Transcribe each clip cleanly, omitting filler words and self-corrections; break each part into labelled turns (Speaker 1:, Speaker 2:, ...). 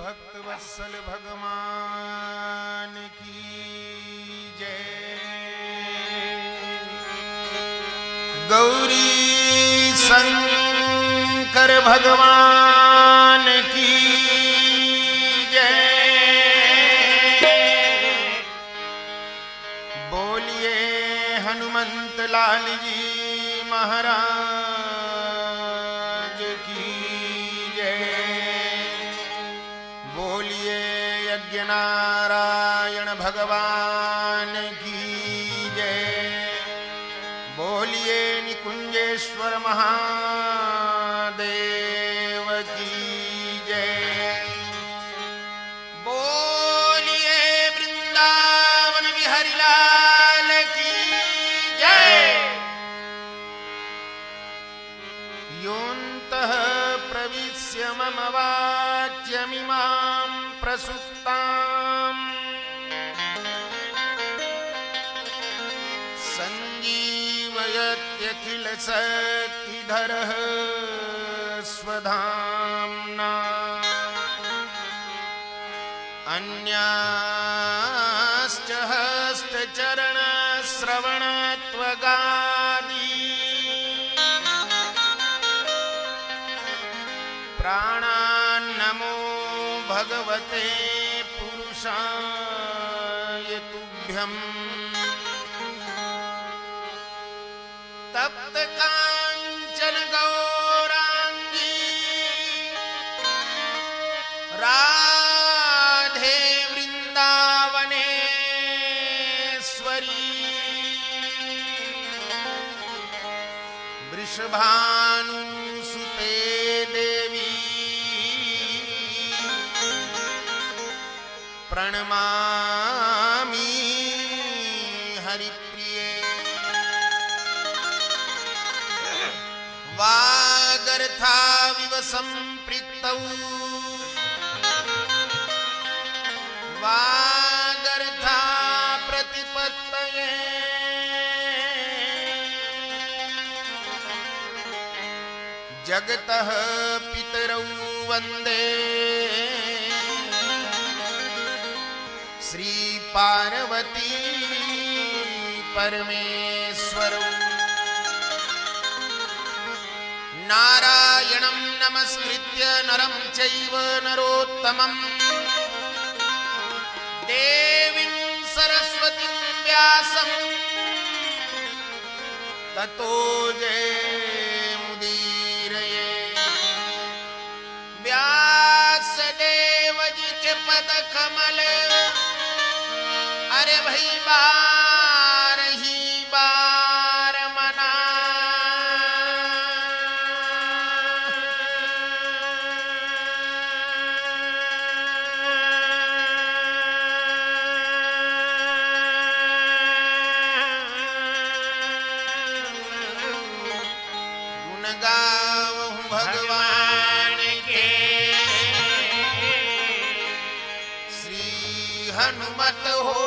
Speaker 1: भक्त वत्सल भगवान की जय। गौरी शंकर भगवान की जय। बोलिए हनुमंत लाल जी महाराज की जय। बोलिए यज्ञ नारायण भगवान की जय। बोलिए निकुंजेश्वर महादेव की जय। बोलिए वृंदावन बिहारी लाल की जय। योऽन्तः प्रविश्य मम वाच्यमिमां प्रसुप्ताम् संजीवयत्यखिल शक्तिधरः स्वधाम्ना। अन्याश्च हस्तचरणश्रवणत्वगादि प्राणान्नमो भगवते पुरुषाय तुभ्यम्। तप्त कांचन गौरांगी राधे वृंदावनेश्वरी। वृषभानुसुते देवी प्रणमामि हरिप्रिये। वागर्थाविव सम्पृक्तौ वागर्था प्रतिपत्तये। जगतः पितरौ वन्दे श्री पार्वती परमेश्वरौ। नारायणं नमस्कृत्य नरं चैव नरोत्तमम् देवीं सरस्वतीं व्यासं ततो जयमुदीरये। व्यासदेव जी के पद कमल अरे भई बार ही बार मना। गुण गावहु भगवान के श्री हनुमत हो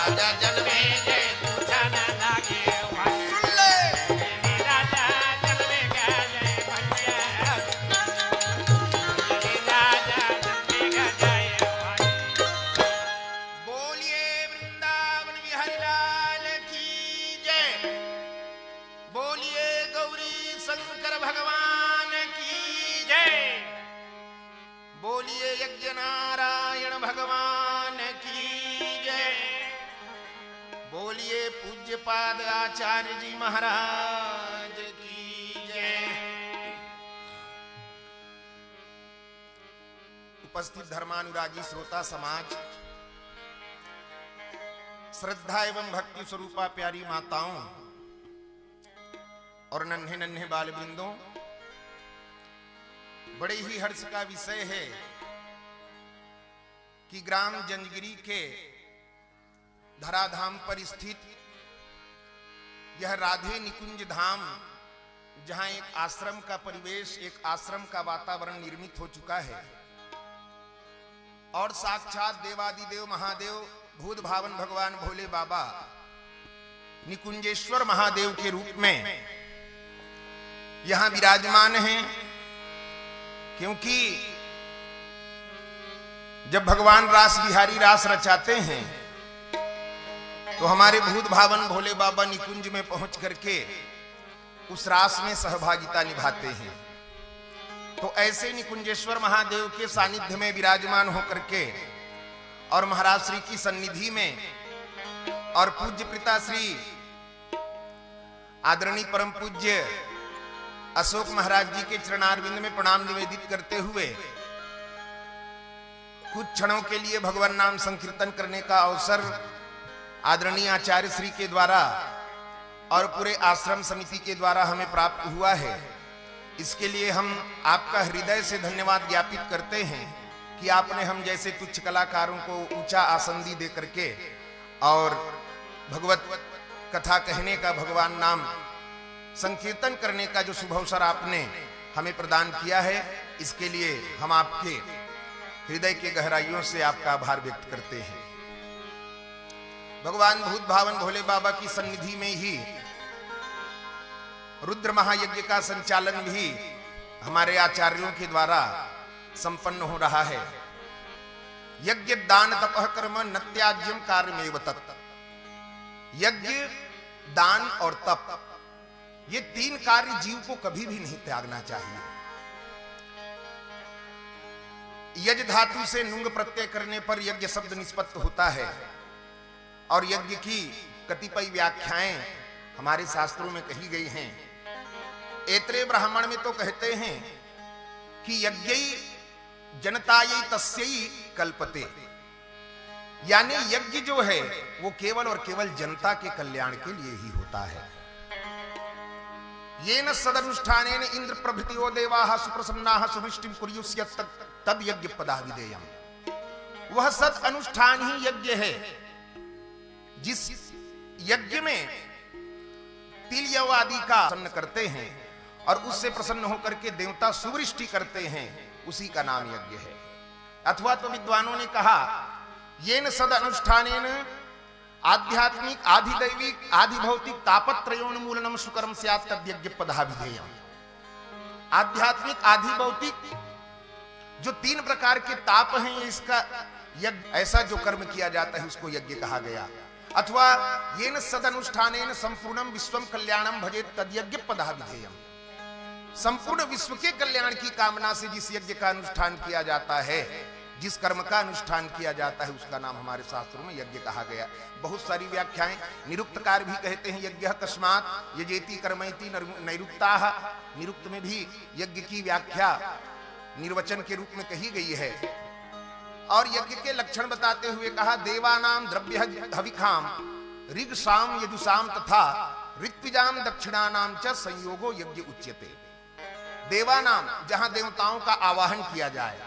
Speaker 1: राजा जल में
Speaker 2: जय पूछा न लागे भाई
Speaker 1: सुन ले
Speaker 2: राजा जल में गया जय भैया राजा जल में गया जय भाई
Speaker 1: बोलिए वृंदावन बिहारी लाल की जय बोलिए गौरी शंकर भगवान की
Speaker 2: जय
Speaker 1: बोलिए यज्ञ नारायण भगवान की जय बोलिए पूज्य पाद आचार्य जी महाराज की जय। उपस्थित धर्मानुरागी श्रोता समाज, श्रद्धा एवं भक्ति स्वरूपा प्यारी माताओं और नन्हे नन्हे बाल वृंदों, बड़े ही हर्ष का विषय है कि ग्राम जंजगिरी के धराधाम पर स्थित यह राधे निकुंज धाम, जहां एक आश्रम का परिवेश, एक आश्रम का वातावरण निर्मित हो चुका है और साक्षात देवादिदेव महादेव भूत भावन भगवान भोले बाबा निकुंजेश्वर महादेव के रूप में यहां विराजमान हैं। क्योंकि जब भगवान रास बिहारी रास रचाते हैं तो हमारे भूत भावन भोले बाबा निकुंज में पहुंच करके उस रास में सहभागिता निभाते हैं। तो ऐसे निकुंजेश्वर महादेव के सानिध्य में विराजमान होकर के और महाराज श्री की सन्निधि में और पूज्य पिता श्री आदरणीय परम पूज्य अशोक महाराज जी के चरणारविंद में प्रणाम निवेदित करते हुए कुछ क्षणों के लिए भगवान नाम संकीर्तन करने का अवसर आदरणीय आचार्य श्री के द्वारा और पूरे आश्रम समिति के द्वारा हमें प्राप्त हुआ है। इसके लिए हम आपका हृदय से धन्यवाद ज्ञापित करते हैं कि आपने हम जैसे तुच्छ कलाकारों को ऊंचा आसन दे करके और भगवत कथा कहने का, भगवान नाम संकीर्तन करने का जो शुभ अवसर आपने हमें प्रदान किया है, इसके लिए हम आपके हृदय के गहराइयों से आपका आभार व्यक्त करते हैं। भगवान भूत भावन भोले बाबा की सन्निधि में ही रुद्र महायज्ञ का संचालन भी हमारे आचार्यों के द्वारा संपन्न हो रहा है। यज्ञ दान तपः कर्म न त्याज्यम कार्यमेव तत्। यज्ञ, दान और तप, ये तीन कार्य जीव को कभी भी नहीं त्यागना चाहिए। यज्ञ धातु से नुंग प्रत्यय करने पर यज्ञ शब्द निष्पत्त होता है और यज्ञ की कतिपय व्याख्याएं हमारे शास्त्रों में कही गई हैं। ऐत्रेय ब्राह्मण में तो कहते हैं कि यज्ञई जनतायै तस्यै कल्पते, यानी यज्ञ जो है वो केवल और केवल जनता के कल्याण के लिए ही होता है। येन सदनुष्ठानेन इंद्र प्रभृतियो देवाः सुप्रसन्नाः सुवृष्टिं कुर्युष्यत् तद यज्ञ पदाविधेयम्। वह सद अनुष्ठान ही यज्ञ है जिस यज्ञ में तिल यव आदि का प्रसन्न करते हैं और उससे प्रसन्न होकर के देवता सुवृष्टि करते हैं, उसी का नाम यज्ञ है। अथवा तो विद्वानों ने कहा येन सद अनुष्ठानेन आध्यात्मिक आधिदैविक आधिभौतिक तापत्रयोन्मूलनम सुकर्म स्यात् तद्यज्ञ पदाभिधेयम्। आध्यात्मिक आधिभौतिक जो तीन प्रकार के ताप हैं, इसका यज्ञ, ऐसा जो कर्म किया जाता है उसको यज्ञ कहा गया। अथवा येन सदनुष्ठानेन संपूर्णम विश्वम कल्याणम भजेत तद्यज्ञ पदाभिधेयम्। संपूर्ण विश्व के कल्याण की कामना से जिस यज्ञ का अनुष्ठान किया जाता है, जिस कर्म का अनुष्ठान किया जाता है, उसका नाम हमारे शास्त्रों में यज्ञ कहा गया। बहुत सारी व्याख्याएं निरुक्तकार भी कहते हैं यज्ञ तस्मात् यजेति कर्मैति नैरुक्ताः। निरुक्त में भी यज्ञ की व्याख्या निर्वचन के रूप में कही गई है। और यज्ञ के लक्षण बताते हुए कहा देवानाम द्रव्य हविखाम ऋग साम यजुषाम तथा ऋत्विजाम दक्षिणानाम च संयोगो यज्ञ उच्यते। देवानाम, जहां देवताओं का आवाहन किया जाए।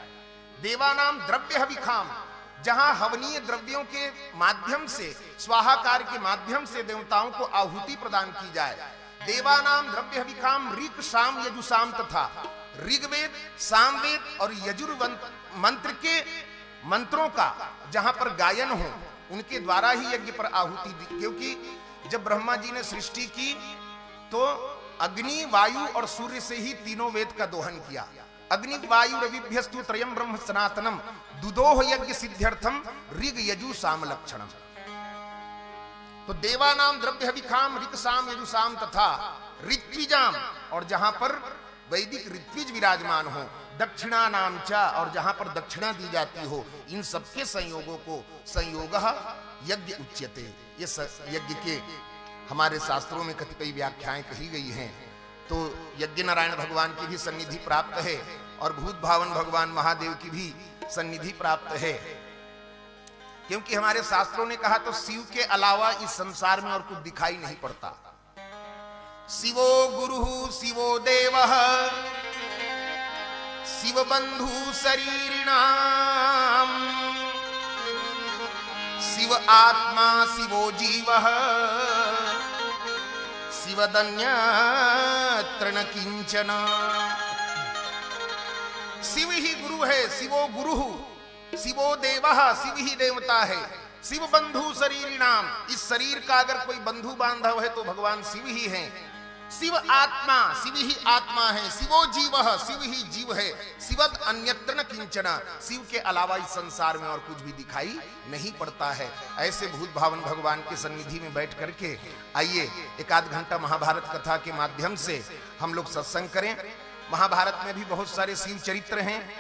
Speaker 1: देवानाम द्रव्य हविखाम, जहां हवनीय द्रव्यों के माध्यम से, स्वाहाकार के माध्यम से देवताओं को आहुति प्रदान की जाए। देवानाम द्रव्य हविखाम ऋग साम यजुषाम तथा ऋग्वेद, सामवेद और यजुर्वेद मंत्र के मंत्रों का जहां पर गायन हो उनके द्वारा ही यज्ञ पर आहुति दी, क्योंकि जब ब्रह्मा जी ने सृष्टि की तो अग्नि, वायु और सूर्य से ही तीनों वेद का दोहन किया। अग्नि वायु रविभ्यस्तु त्रयं ब्रह्म सनातनम दुदोह यज्ञ सिद्ध्यर्थम ऋग यजु साम लक्षणम। तो देवानाम द्रव्य हविखाम ऋक्साम यजुसाम तथा ऋत्विजाम, और जहां पर वैदिक ऋत्विज विराजमान हो, दक्षिणा नाम चा, और जहां पर दक्षिणा दी जाती हो, इन सबके संयोगों को संयोगः यज्ञ उच्यते। ये यज्ञ के हमारे शास्त्रों में कतिपय व्याख्याएं कही गई हैं। तो यज्ञ नारायण भगवान की भी सन्निधि प्राप्त है और भूत भावन भगवान महादेव की भी सन्निधि प्राप्त है, क्योंकि हमारे शास्त्रों ने कहा तो शिव के अलावा इस संसार में और कुछ दिखाई नहीं पड़ता। शिवो गुरु शिवो देव शिव बंधु शरीरिणाम शिव आत्मा शिवो जीव शिवदन्यत्र न किंचन। शिव ही गुरु है, शिवो गुरु, शिवो देवः, शिव ही देवता है, शिव बंधु शरीरिणाम, इस शरीर का अगर कोई बंधु बांधव है तो भगवान शिव ही है। शिव आत्मा, शिव ही आत्मा है, शिवो जीवः, शिव ही जीव है, शिवद अन्यत्र न किंचन, शिव के अलावा इस संसार में और कुछ भी दिखाई नहीं पड़ता है। ऐसे भूत भावन भगवान की सन्निधि में बैठ करके आइए एक आध घंटा महाभारत कथा के माध्यम से हम लोग सत्संग करें। महाभारत में भी बहुत सारे शिव चरित्र हैं।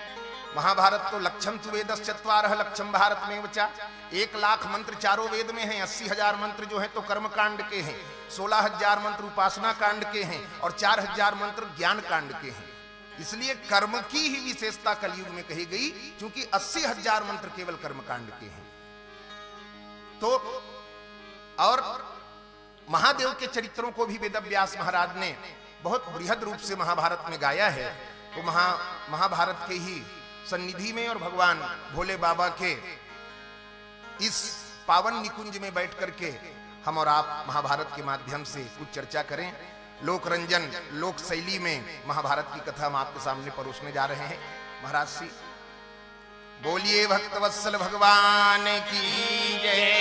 Speaker 1: महाभारत तो लक्षम तु वेदश्चत्वारः लक्षम भारत में वचा, 1,00,000 मंत्र चारों वेद में हैं, 80,000 मंत्र जो हैं तो कर्म कांड के हैं, 16,000 मंत्र उपासना कांड के हैं और 4,000 मंत्र ज्ञान कांड के हैं। इसलिए कर्म की ही विशेषता कलयुग में कही गई, क्योंकि 80,000 मंत्र केवल कर्म कांड के हैं। तो और महादेव के चरित्रों को भी वेदव्यास महाराज ने बहुत बृहद रूप से महाभारत में गाया है। तो महाभारत के ही सन्निधि में और भगवान भोले बाबा के इस पावन निकुंज में बैठ करके हम और आप महाभारत के माध्यम से कुछ चर्चा करें। लोक रंजन लोक शैली में महाभारत की कथा हम आपके सामने परोसने जा रहे हैं। महाराज श्री बोलिए भक्तवत्सल भगवान की जय।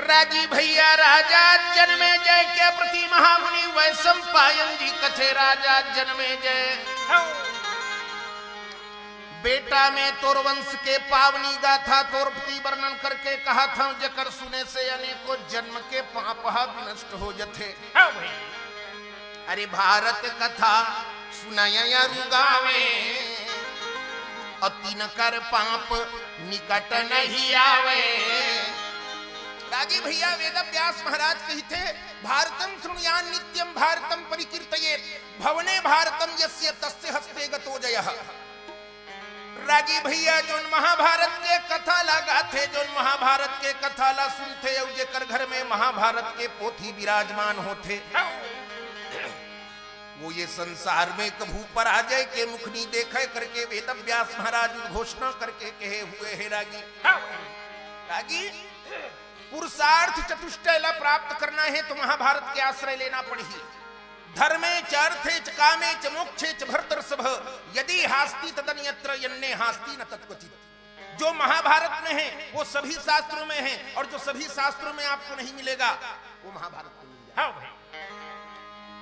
Speaker 1: राजी भैया राजा जन्मे जय के प्रति महामुनि वैशंपायन जी कथे राजा जन्मे जय। बेटा में तोर वंश के पावनी गाथा तोर प्रति वर्णन करके कहा था, जकर सुने से अनेकों जन्म के पाप विनष्ट हो जथे। अरे भारत कथा सुनाया रुगावे अति न कर पाप निकट नहीं आवे। राजी भैया वेदव्यास महाराज कही थे, भारतम शृणुयान नित्यम भारतम परिकीर्तयेत् भवने भारतम यस्य तस्य हस्ते गतो जयः। राजी भैया जो महाभारत के कथा लगा थे, जो महाभारत के कथा ला सुनते जेकर घर में महाभारत के पोथी विराजमान होते, वो ये संसार में कभू पराजय के मुख नहीं देखे करके वेदव्यास महाराज घोषणा करके कहे हुए है। रागी पुरुषार्थ चतुष्टय ला प्राप्त करना है तो महाभारत के आश्रय लेना पड़ेगी। धर्मे च अर्थे च कामे च मोक्षे च भर्तृसभ यदि हास्ति तदन्यत्र यन्ने हास्ति न तत्क्वचित्। जो महाभारत में है वो सभी शास्त्रों में है, और जो सभी शास्त्रों में आपको नहीं मिलेगा वो महाभारत में मिल जाएगा।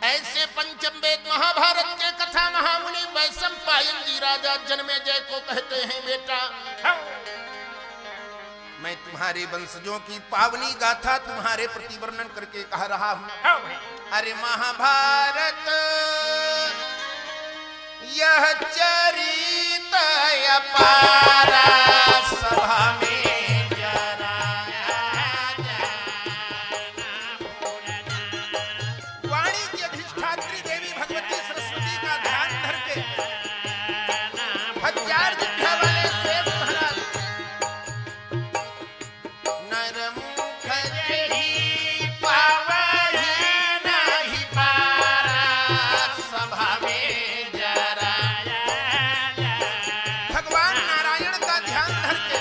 Speaker 1: ऐसे पंचम वेद महाभारत के कथा महामुनि वैशंपायन जी राजा जन्मे जय को कहते हैं, बेटा मैं तुम्हारे वंशजों की पावनी गाथा तुम्हारे प्रति वर्णन करके कह रहा हूं। अरे महाभारत यह चरित अपारा सभा में जरा वाणी की अधिष्ठात्री देवी भगवती सरस्वती का ध्यान धर के 1000 जिह्वा वाले शेष महाराज नरमुख जही पावन नहीं पारा सभा में जरा। भगवान नारायण का ध्यान धर के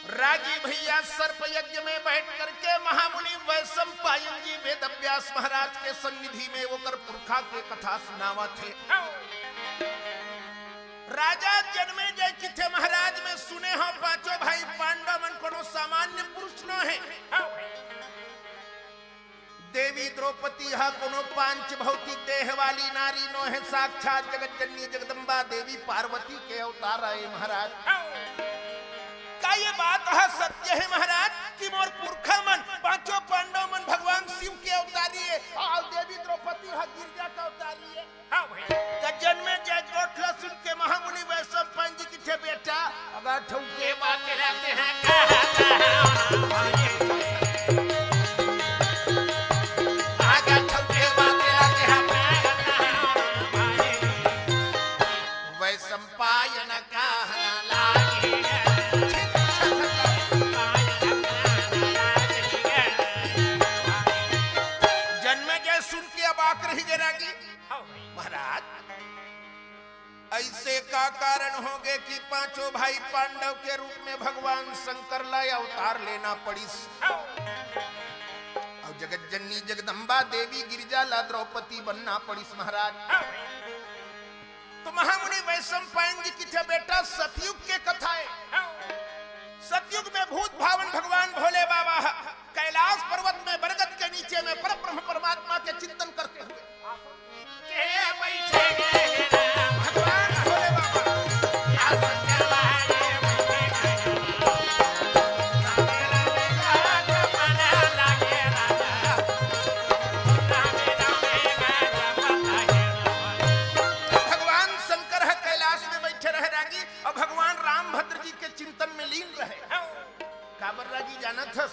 Speaker 1: रागी भैया सर्प यज्ञ में बैठ करके महामुनि वैशंपायन जी वेद व्यास महाराज के सन्निधि में होकर पुरखा के कथा सुनावा थे। राजा जन्मेजय किथे महाराज में सुने हो पांचों भाई पांडव मन कोनो सामान्य पुरुष न है। देवी द्रौपदी हा कोनो पांच भौतिक देह वाली नारी नो है, साक्षात जगत जननी जगदम्बा देवी पार्वती के अवतार है महाराज। का ये बात है सत्य है महाराज कि मोर पुरखा मन पांचों पांडव मन भगवान शिव के अवतारी है और देवी द्रौपदी हा गिरजा का अवतारी है।
Speaker 2: हाँ भाई
Speaker 1: जन्मे जय गोठला सुन के महामुनि वैशंपायन जी किथे बेटा अगर ठौके
Speaker 2: ये बात रहते हैं कहता
Speaker 1: आगा ठौके बात रहते हैं वैशंपायन कहला महाराज ऐसे का कारण हो गए कि पांचों भाई पांडव के रूप में भगवान शंकर ला अवतार लेना पड़ी और जगत जननी जगदम्बा देवी गिरिजा ला द्रौपदी बनना पड़ी महाराज। तो महामुनि वैशंपायन जी की थे बेटा सतयुग के कथाएं। सतयुग में भूत भावन भगवान भोले बाबा कैलाश पर्वत में बरगद के नीचे में परब्रह्म परमात्मा के चिंतन करते हुए भगवान भोले बाबा भगवान शंकर है कैलाश में बैठे रहे रागी और भगवान रामभद्र जी के चिंतन में लीन रहे। काबर रागी जाना था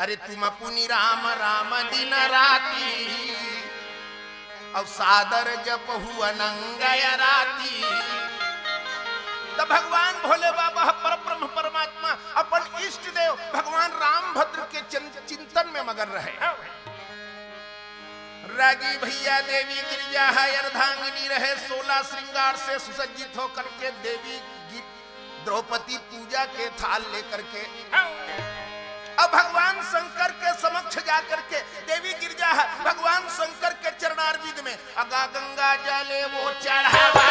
Speaker 1: अरे तुम पुनि राम राम दिन राती और सादर जपहु अनंगय राती। तब भगवान भोले बाबा परब्रह्म परमात्मा अपन इष्ट देव भगवान रामभद्र के चिंतन में मगन रहे। रागी भैया देवी गिरिजा है अर्धांगिनी रहे 16 श्रृंगार से सुसज्जित होकर के देवी द्रौपदी पूजा के थाल लेकर के अब भगवान शंकर के समक्ष जाकर के देवी गिरजा है भगवान शंकर के चरणारविंद में अगा गंगा जले वो चढ़ावा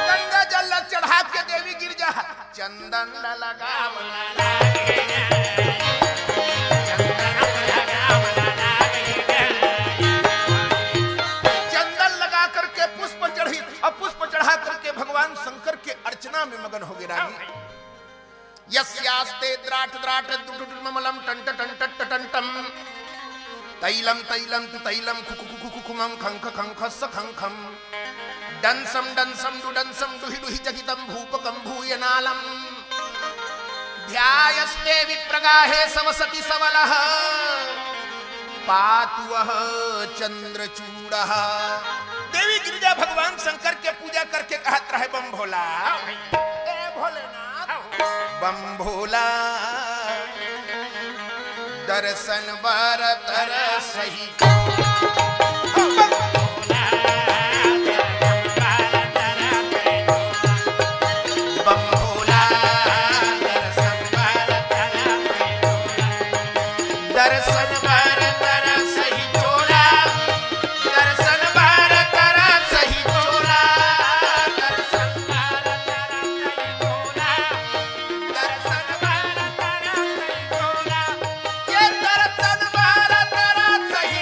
Speaker 1: गंगा जल चढ़ा के देवी गिरजा चंदन लगा शंकर के अर्चना में मगन हो गए रानी। यस्यास्ते द्राट द्राट दुडुडुमलम टंट टंट टंटम तैलम तैलम तु तैलम खुखुखुखुखुमम खंख खंखस खंखम डंसम डंसम दुडंसम दुहि दुहि जगितम भूपकम भूयनालम ध्यायस्ते विप्रगाहे सवसति सवलः पातु वह चंद्रचूड़ः। देवी गिरिजा भगवान शंकर के पूजा करके कहत रहे बम भोला ए भोलेनाथ बम भोला दर्शन बरतर सही बम भोला दर्शन बरतर सही छोड़ा दर्शन बरतर सही छोड़ा दर्शन दर्शन बरतर सही छोड़ा ये दर्शन बरतर सही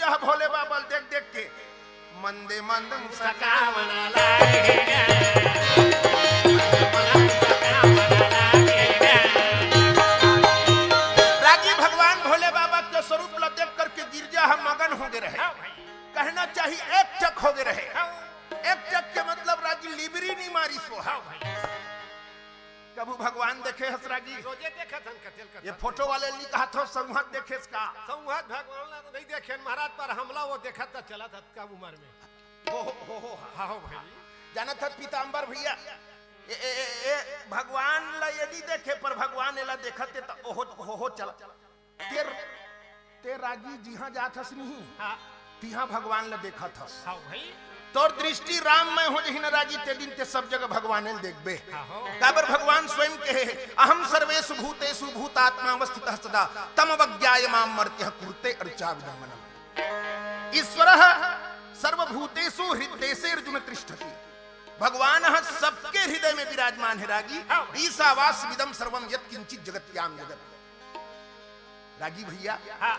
Speaker 1: है भोले बाबा देख देख के मंदे मंद
Speaker 2: सकावन लागेगा
Speaker 1: राजी भगवान भोले बाबा के स्वरूप ला देख करके गिरजा हम मगन हो गए रहे। कहना चाहिए एक टक हो गए रहे। एक टक के मतलब राजी लिबरी नहीं मारी सो कबू भगवान देखे हसरागी
Speaker 2: रोजे देखा थन कतेल
Speaker 1: ये फोटो वाले ने कहा था संहत देखे इसका
Speaker 2: संवाद भगवान ने तो नहीं देखे महाराज पर हमला वो देखा था चला था कब उम्र में
Speaker 1: हो
Speaker 2: हाँ भाई
Speaker 1: जाना था पीताम्बर भैया भगवान ला यदि देखे पर भगवान एला देखते तो हो चला ते रागी जिहा जात हस नहीं
Speaker 2: हाँ
Speaker 1: तिहा भगवान ला देखा था
Speaker 2: हाँ भाई
Speaker 1: तोर दृष्टि राम में हो जही न राजी ते दिन ते सब जगह भगवान ने देखबे काबर भगवान स्वयं कहे अहम सर्वेषु भूतेषु भूतात्मा अवस्थितः सदा तम अवज्ञाय माम मर्त्यः कुरुते अर्चा विडम्बनम् ईश्वरः सर्वभूतेषु हृदयेषु अर्जुन तिष्ठति भगवान सबके हृदय में विराजमान है रागी ईशावास विदम सर्वम यत् किंचित जगत्याम जगत रागी भैया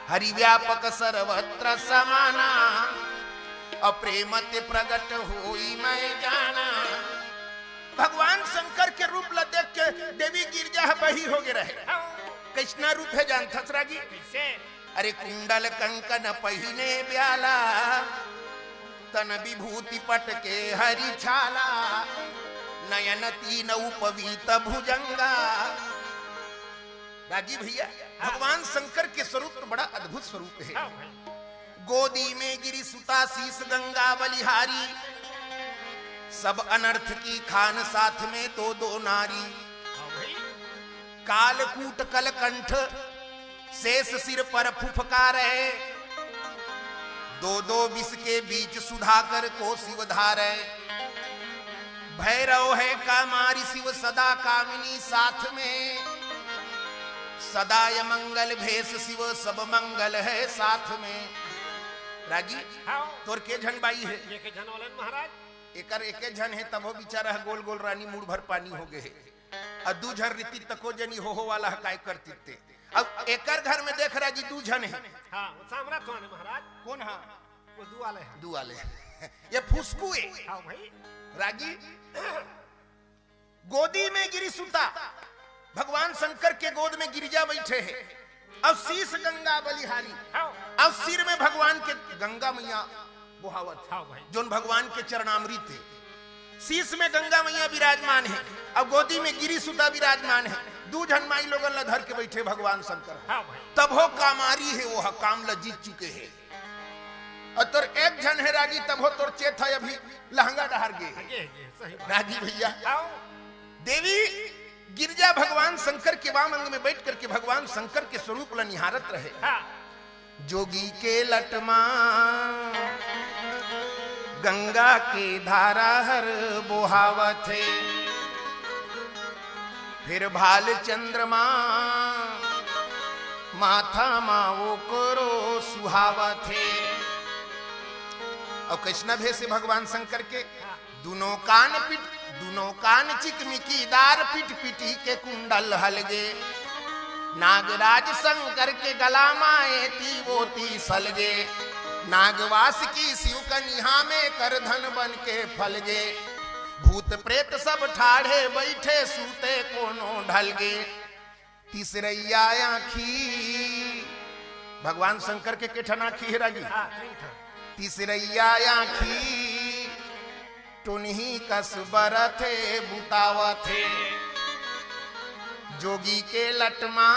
Speaker 1: हरि व्यापक सर्वत्र समाना अप्रेमते प्रगट होई मैं जाना। भगवान शंकर के रूप ला देख के देवी गिरजा बही हो गए रहे। कृष्णा रूप है जानता रागी अरे कुंडल कंकन पहिने ब्याला तन विभूति पट के हरि छाला नयन तीन उपवीत भुजंगा। रागी भैया भगवान शंकर के स्वरूप तो बड़ा अद्भुत स्वरूप है। गोदी में गिरी सुता शीस गंगा बलिहारी सब अनर्थ की खान साथ में दो नारी कालकूट कलकंठ शेष सिर पर फुफकार है दो विष के बीच सुधाकर को शिव धारे भैरव है कामारी शिव सदा कामिनी साथ में सदाय मंगल भेष शिव सब मंगल है साथ में। रागी तोर के झन बाई है
Speaker 2: एक झन वालन महाराज
Speaker 1: एकर एके झन है तब वो बेचारा गोल गोल रानी मुड़ भर पानी हो गए और दू झन रीति तको जनी हो वाला काय करती थे। अब एकर घर में देख रहा जी दू झन है
Speaker 2: हाँ वो सामरात वाले महाराज
Speaker 1: कौन है
Speaker 2: वो दुआले है
Speaker 1: दुआले ये फुसकू है
Speaker 2: हाँ भाई
Speaker 1: रागी गोदी में गिरी सुता भगवान शंकर के गोद में गिरिजा बैठे हैं अब शीश गंगा बलिहारी अब सिर में भगवान के गंगा मैया बुहावत जो भगवान के चरणामृत है शीश में गंगा मैया विराजमान है अब गोदी में गिरी सुता विराजमान है दू झन माई लोगन ला धर के बैठे भगवान शंकर तब हो कामारी है वो काम ला जीत चुके हैं और तोर एक झन है रागी तब हो तोर चेत है अभी लहंगा डहार गए रागी भैया देवी गिरजा भगवान शंकर के वाम अंग में बैठ करके भगवान शंकर के स्वरूप ला निहारत रहे। जोगी के लटमा गंगा के धारा हर बोहावत है फिर भाल चंद्रमा माथा माओ करो सुहावत है। और कृष्ण भेष से भगवान शंकर के दोनों कान चिकमिकीदार पिट पिटी के कुंडल हलगे नागराज शंकर के गला माए ती वो ती सलगे नागवास की शिव कन्या में कर धन बन के फलगे भूत प्रेत सब ठाढ़े बैठे सूते कोनो ढलगे तीसरैया आँखी भगवान शंकर के केठन आँखी है रागी तीसरैया आँखी टुनही कस बरथे बुतावथे जोगी के लटमा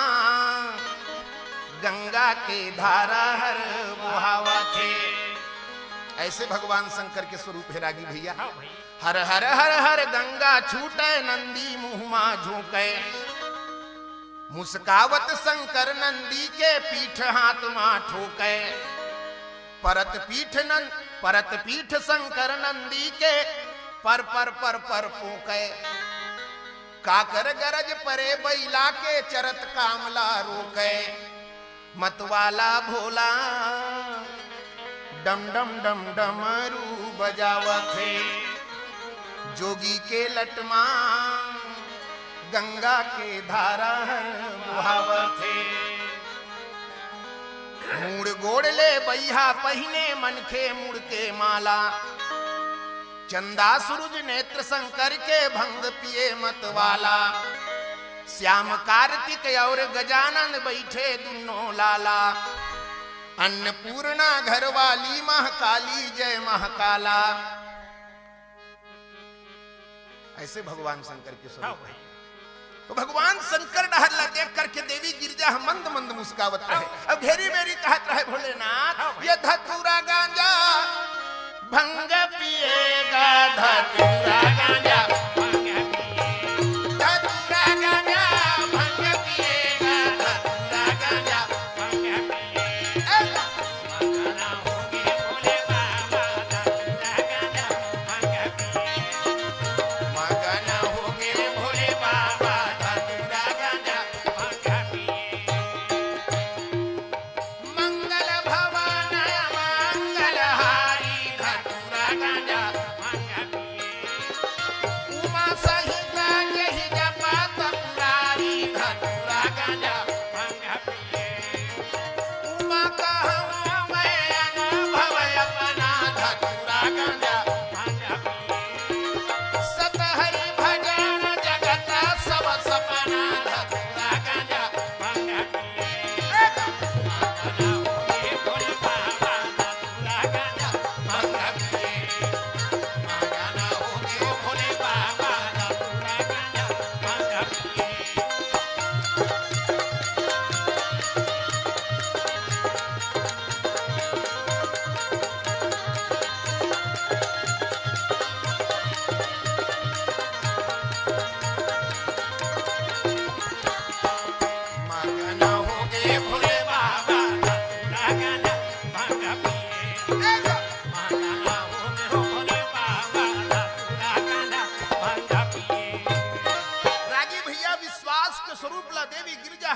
Speaker 1: गंगा के धारा हर बुहावथे। ऐसे भगवान शंकर के स्वरूप है रागी भैया। हर हर हर हर गंगा छूटे नंदी मुहमा झोंके मुस्कावत शंकर नंदी के पीठ हाथ मा ठोके परत पीठ शंकर नंदी के पर पोके काकर गरज परे बैला के चरत कामला रोके मतवाला भोला डम डम डम डमरू बजावथे जोगी के लटमा गंगा के धारा बुहावथे। मूड़ गोड़ ले बैहा पहिने मनखे मुड़ के माला, चंदा सूरज नेत्र शंकर के भंग पिए मत वाला, श्याम कार्तिक और गजानन बैठे दुनो लाला, अन्नपूर्णा घर वाली महाकाली जय महाकाला। ऐसे भगवान शंकर के स्वरूप है। तो भगवान शंकर डहरला देख करके देवी गिरजा मंद मंद मुस्कावत रहे। अब घेरी मेरी कहत रहे भोलेनाथ, ये धतूरा गांजा भंग पिएगा, धतूरा गांजा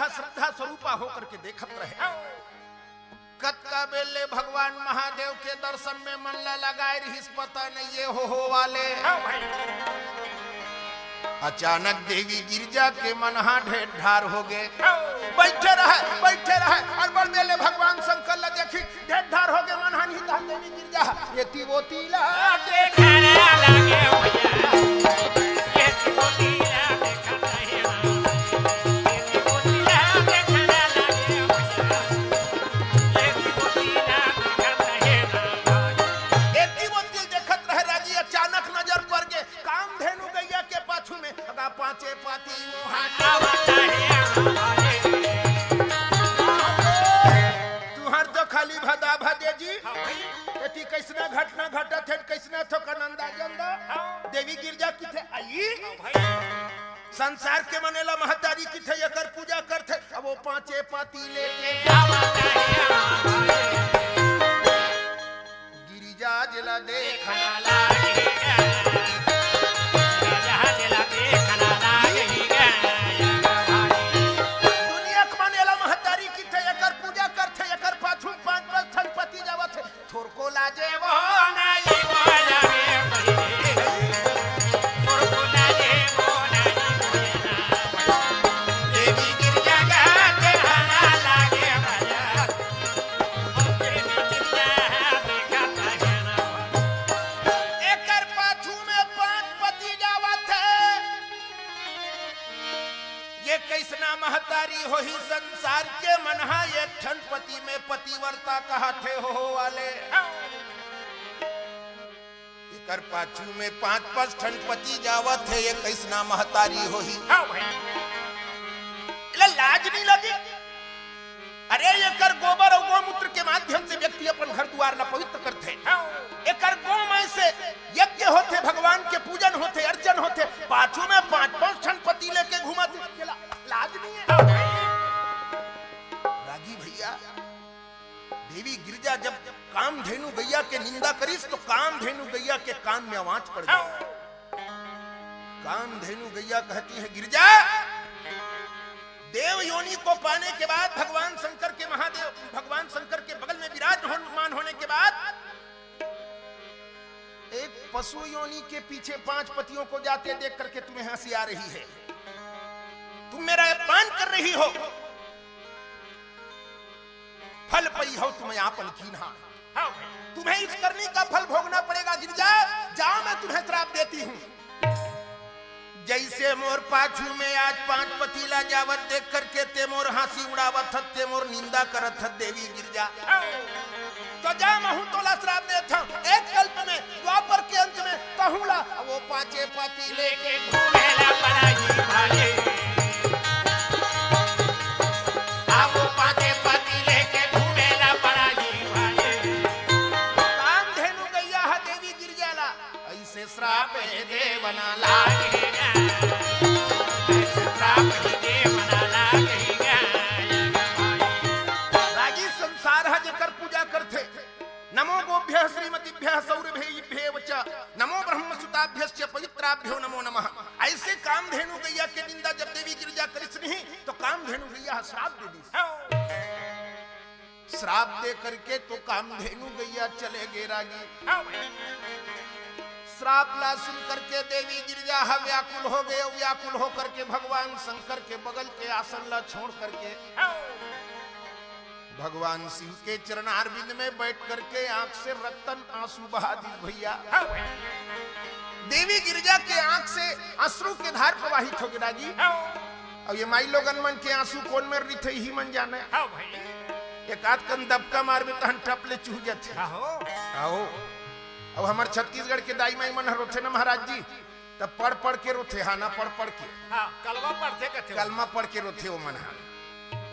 Speaker 1: श्रद्धा स्वरूपा होकर के देखत रहे। कत्का बेले भगवान महादेव के दर्शन में मन लगाए रही, पता नहीं ये हो वाले। अचानक देवी गिरजा के मनहा ढेर ढार हो गए, बैठे रहे और बड़ बेले भगवान शंकर ला देखी ढेर ढार हो गए मनहा नहीं था। देवी गिरजा ये तीवो तीला देखने लगे ये तीवो तीला देखत रहे पांचे पाती तुहर तो खाली भदा भदे जी एती कैसना घटना घटत है, कैसना तो कनंदा जंदा। देवी गिरजा किथे आई संसार के मनेला महतारी किथे एकर पूजा करथे। अब वो पांचे पाती लेके गिरजा जिला देखना लागे महतारी हो ही संसार के मनहा ये ठनपति में पतिवर्ता कहते हो वाले। एकर पाछू में 5-5 ठनपति जावत है, ये कैसना महतारी हो ही लाज नहीं लगी। अरे एकर गोबर और गोमूत्र के माध्यम से व्यक्ति अपन घर द्वार न पवित्र करते। एकर गोमय से यज्ञ होते, भगवान के पूजन होते, अर्चन होते, पाछू में 5-5 ठनपति लेके घुमाते, लाज नहीं है। रागी भैया देवी गिरजा जब कामधेनु गैया के निंदा करीस तो कामधेनु गैया के कान में आवाज पड़ गई। कामधेनु गैया कहती है, गिरजा देव योनि को पाने के बाद भगवान शंकर के महादेव भगवान शंकर के बगल में विराजमान होने के बाद एक पशु योनि के पीछे 5 पतियों को जाते देख करके तुम्हें हंसी आ रही है, तुम मेरा अपमान कर रही हो। फल पई हो तुम्हें आपन कीन्हा,
Speaker 2: हाँ भाई,
Speaker 1: तुम्हें इस करनी का फल भोगना पड़ेगा। गिरजा जाओ, मैं तुम्हें श्राप देती हूँ। जैसे मोर पाछू में आज 5 पतीला जावत देख करके ते मोर हंसी उड़ावत हत, ते मोर निंदा करत हत देवी गिरजा, तो जा महू तोला श्राप देता हूँ। एक कल्प में द्वापर के अंत में कहूँला वो 5 पतीले के
Speaker 2: घूमेला पराई भाले, वो 5 पतीले के घूमेला पराई भाले।
Speaker 1: काम धेनु गैया है देवी गिरजाला, ऐसे श्राप देवना
Speaker 2: लागे
Speaker 1: रागी संसार है जेकर पूजा करते। नमो गोभ्यः श्रीमतीभ्यः सौरभेयिभ्यः च नमो ब्रह्मसुताभ्यश्च पवित्राभ्यो नमो नमः। ऐसे कामधेनु गैया के निंदा जब देवी गिरजा करिस नहीं तो कामधेनु गैया श्राप दे दी। श्राप दे करके तो कामधेनु गैया चले गए रागी। श्राप ला सुन करके देवी गिरजा व्याकुल हो गए। व्याकुल हो करके भगवान शंकर के बगल के आसन ला छोड़ करके भगवान शिव के चरणारविंद में बैठ करके आंख से रक्तन आंसू बहा दी भैया। देवी गिरजा के आंख से अश्रु के धार प्रवाहित हो गया जी। और ये माई लोगन मन के आंसू कौन में रही थे ही मन जाने। एक आध कन दबका मार में तहन टप ले चूह जाते। आओ अब हमारे छत्तीसगढ़ के दाई माई मन रोथे ना महाराज जी, तब पढ़ पढ़ के रोथे। हाँ ना पढ़ पढ़ के
Speaker 2: कलमा पढ़ते कहते,
Speaker 1: कलमा पढ़ के रोथे वो मन।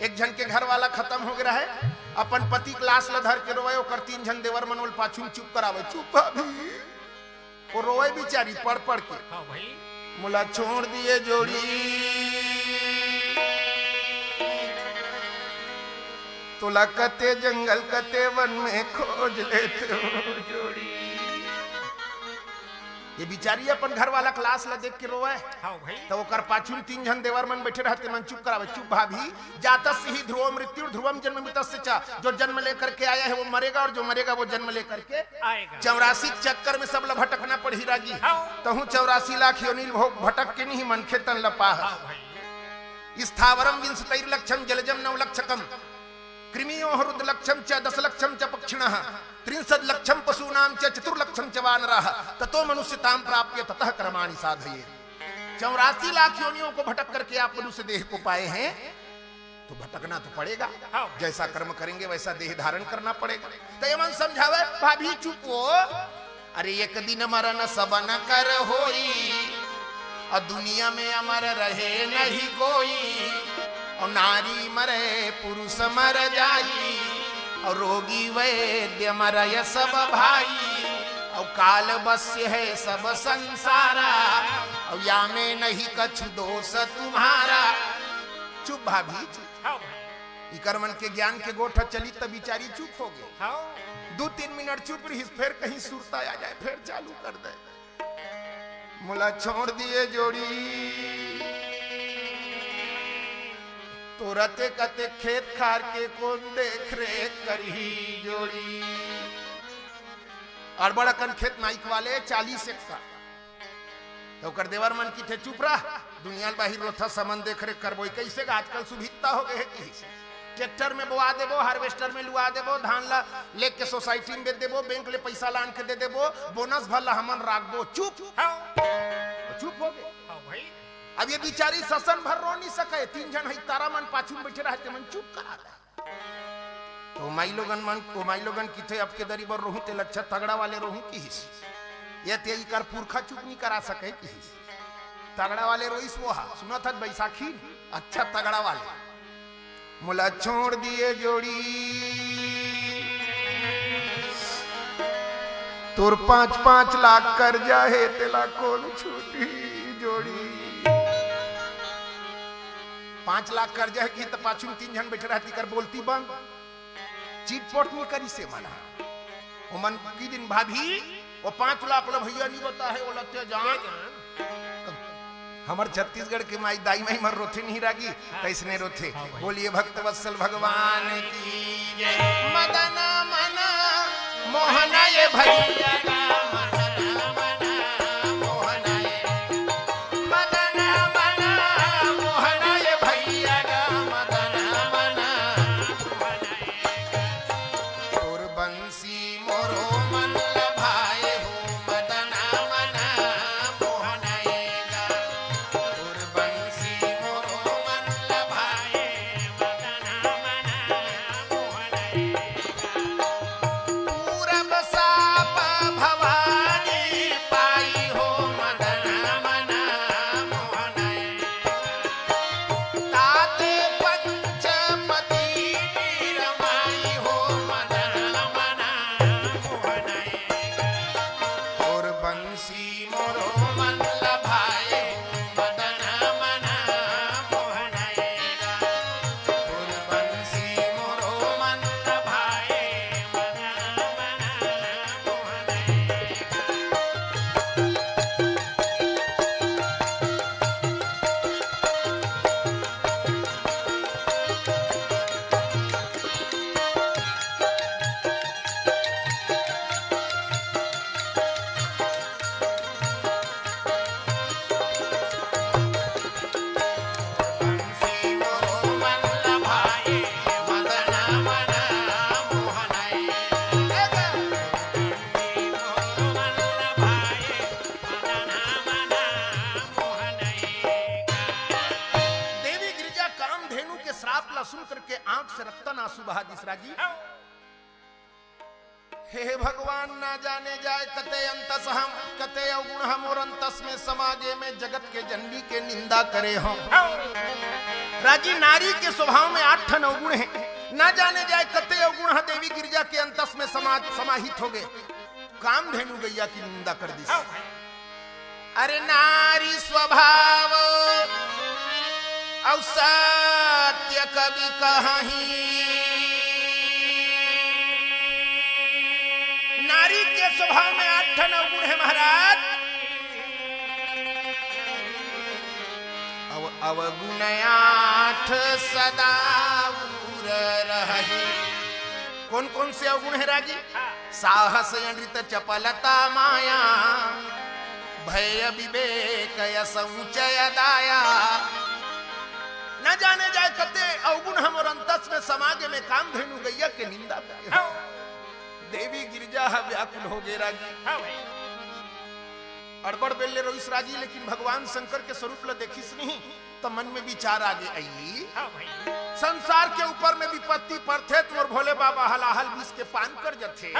Speaker 1: एक जन के घर वाला खत्म हो गया है, अपन पति क्लास ला धर के रोए, ओकर 3 जन देवर मनोल पाछू चुप करावे। चुप भाभी वो रोए बिचारी पढ़ पढ़ के।
Speaker 2: हाँ भाई,
Speaker 1: मुला छोड़ दिए जोड़ी तुला कते जंगल कते वन में खोज लेते हो जोड़ी। ये बिचारी अपन घर वाला क्लास ला देख के रोए।
Speaker 2: हाँ भाई,
Speaker 1: तो ओकर पाछू 3 जन देवर मन बैठे रहते। मन चुप करावे। चुप भाभी, जातस्य ही ध्रुव मृत्यु ध्रुवम जन्ममितस्य च। जो जन्म लेकर के आया है वो मरेगा, और जो मरेगा वो जन्म लेकर के
Speaker 2: आएगा।
Speaker 1: 84 चक्कर में सब ला भटकना पड़ी रागी। तो हूँ 84 लाख योनिल भोग भटक के नहीं मन खेतन लपा। स्थावरम विंशतिर्लक्षम जलजम 9 लक्षकम कृमियो हृदलक्षम च 10 लक्षम च पक्षिणः 63 लक्षम पशूनाम च 4 लक्षम च वानराः ततो मनुष्यताम प्राप्य ततः कर्माणि साधयेत्। 84 लाख योनियों को भटक करके आप मनुष्य देह को पाए हैं, तो भटकना तो पड़ेगा। जैसा कर्म करेंगे वैसा देह धारण करना पड़ेगा। तो ये मन समझावे। भाभी चुप हो, अरे एक दिन मरण सब न कर होई, और दुनिया में अमर रहे नहीं कोई। और नारी मरे पुरुष मर जाई, और रोगी वैद्य मरय सब भाई। और काल बस्य है सब संसारा, और या में नहीं कछु दोष तुम्हारा। चुप भाभी चुप। इकर मन के ज्ञान के गोठ चली तब बिचारी चुप हो गई। 2-3 मिनट चुप रही, फिर कहीं सुरता आ जाए फिर चालू कर दे। मुला छोड़ दिए जोड़ी तो रते कते खेत खार के कौन देख रेख करी जोड़ी। और बड़ा कन खेत नाइक वाले 40 एकड़। तो कर देवर मन की थे चुप रहा, दुनिया बाहिर रोथा समन देख रेख करबो। कैसे आजकल सुविधा हो गए है। ट्रैक्टर में बोआ देबो, हार्वेस्टर में लुआ देबो, धान ला लेके सोसाइटी में बेच देबो, बैंक ले पैसा लान के दे देबो, बोनस भला हमन राखबो। चुप चुप हो गए। अब ये बिचारी ससन भर रो नहीं सके। 3 जन है तारा मन पाछू में बैठे रहते। मन चुप करा दे। तो माई लोगन की थे अब के दरी बर रोहू ते लच्छा तगड़ा वाले रोहू की हिस। ये तेज कर पुरखा चुप नहीं करा सके की हिस। तगड़ा वाले रोइस वो हा सुना था बैसाखी अच्छा तगड़ा वाले। मुला छोड़ दिए जोड़ी तोर 5-5 लाख कर्जा है तेला कौन छूटी जोड़ी। 5 लाख कर्जा है कि तो पाछू 3 जन बैठे रहती कर बोलती बंद। चीटपोट नहीं करी से मना। वो मन की दिन भाभी वो 5 लाख लो भैया नहीं बता है वो लत्ते जान। हमार छत्तीसगढ़ के माई दाई माई मर रोथे नहीं रागी कैसने रोथे। बोलिए भक्त वत्सल भगवान की जय। मदन मना मोहना ये भैया मोरो मन लभाए हो मदना मना मोहनाएगा और बंसी मोरो मन लभाए मदना मना मोहनाएगा पूरब साप भवानी पाई हो मदना मना मोहनाएगा ताते पंचपति रमाई हो मदना मना मोहनाएगा और बंसी मोरो मन लभाए मदना मना मोहनाएगा और बंसी मोरो मन लभाए मदना मना मोहनाएगा बंसी मोरो मन लभाए मदना मना मोहनाएगा बंसी मोरो मन लभाए मदना मना मोहनाएगा देवी गिरिजा कामधेनु के श्राप ला सुन करके आंख से रक्तन आंसू बहा दिसरा जी हे भगवान ना जाने जाए कते अंतस हम कते अवगुण हम और अंतस में समाजे में जगत के जननी के निंदा करे हम राजी नारी के स्वभाव में 8 ठन अवगुण हैं ना जाने जाए कते अवगुण देवी गिरिजा के अंतस में समाहित हो गए कामधेनु गैया की निंदा कर दी अरे नारी स्वभाव और सत्य कवि कहीं नारी के स्वभाव में 8 ठन अवगुण है महाराज अवगुण 8 सदा उर रहे कौन कौन से अवगुण है राजी साहस नृत चपलता माया भय विवेक संचय दाया न जाने जाए कते अवगुण हम और अंतस में समाज में कामधेनु गैया के निंदा करे देवी गिरिजा व्याकुल हो गए राजी अड़बड़ बेले रोइस राजी लेकिन भगवान शंकर के स्वरूप ला देखिस नहीं तो मन में विचार आगे आई संसार के ऊपर में विपत्ति पर थे तुम भोले बाबा हलाहल बीस के पान कर जथे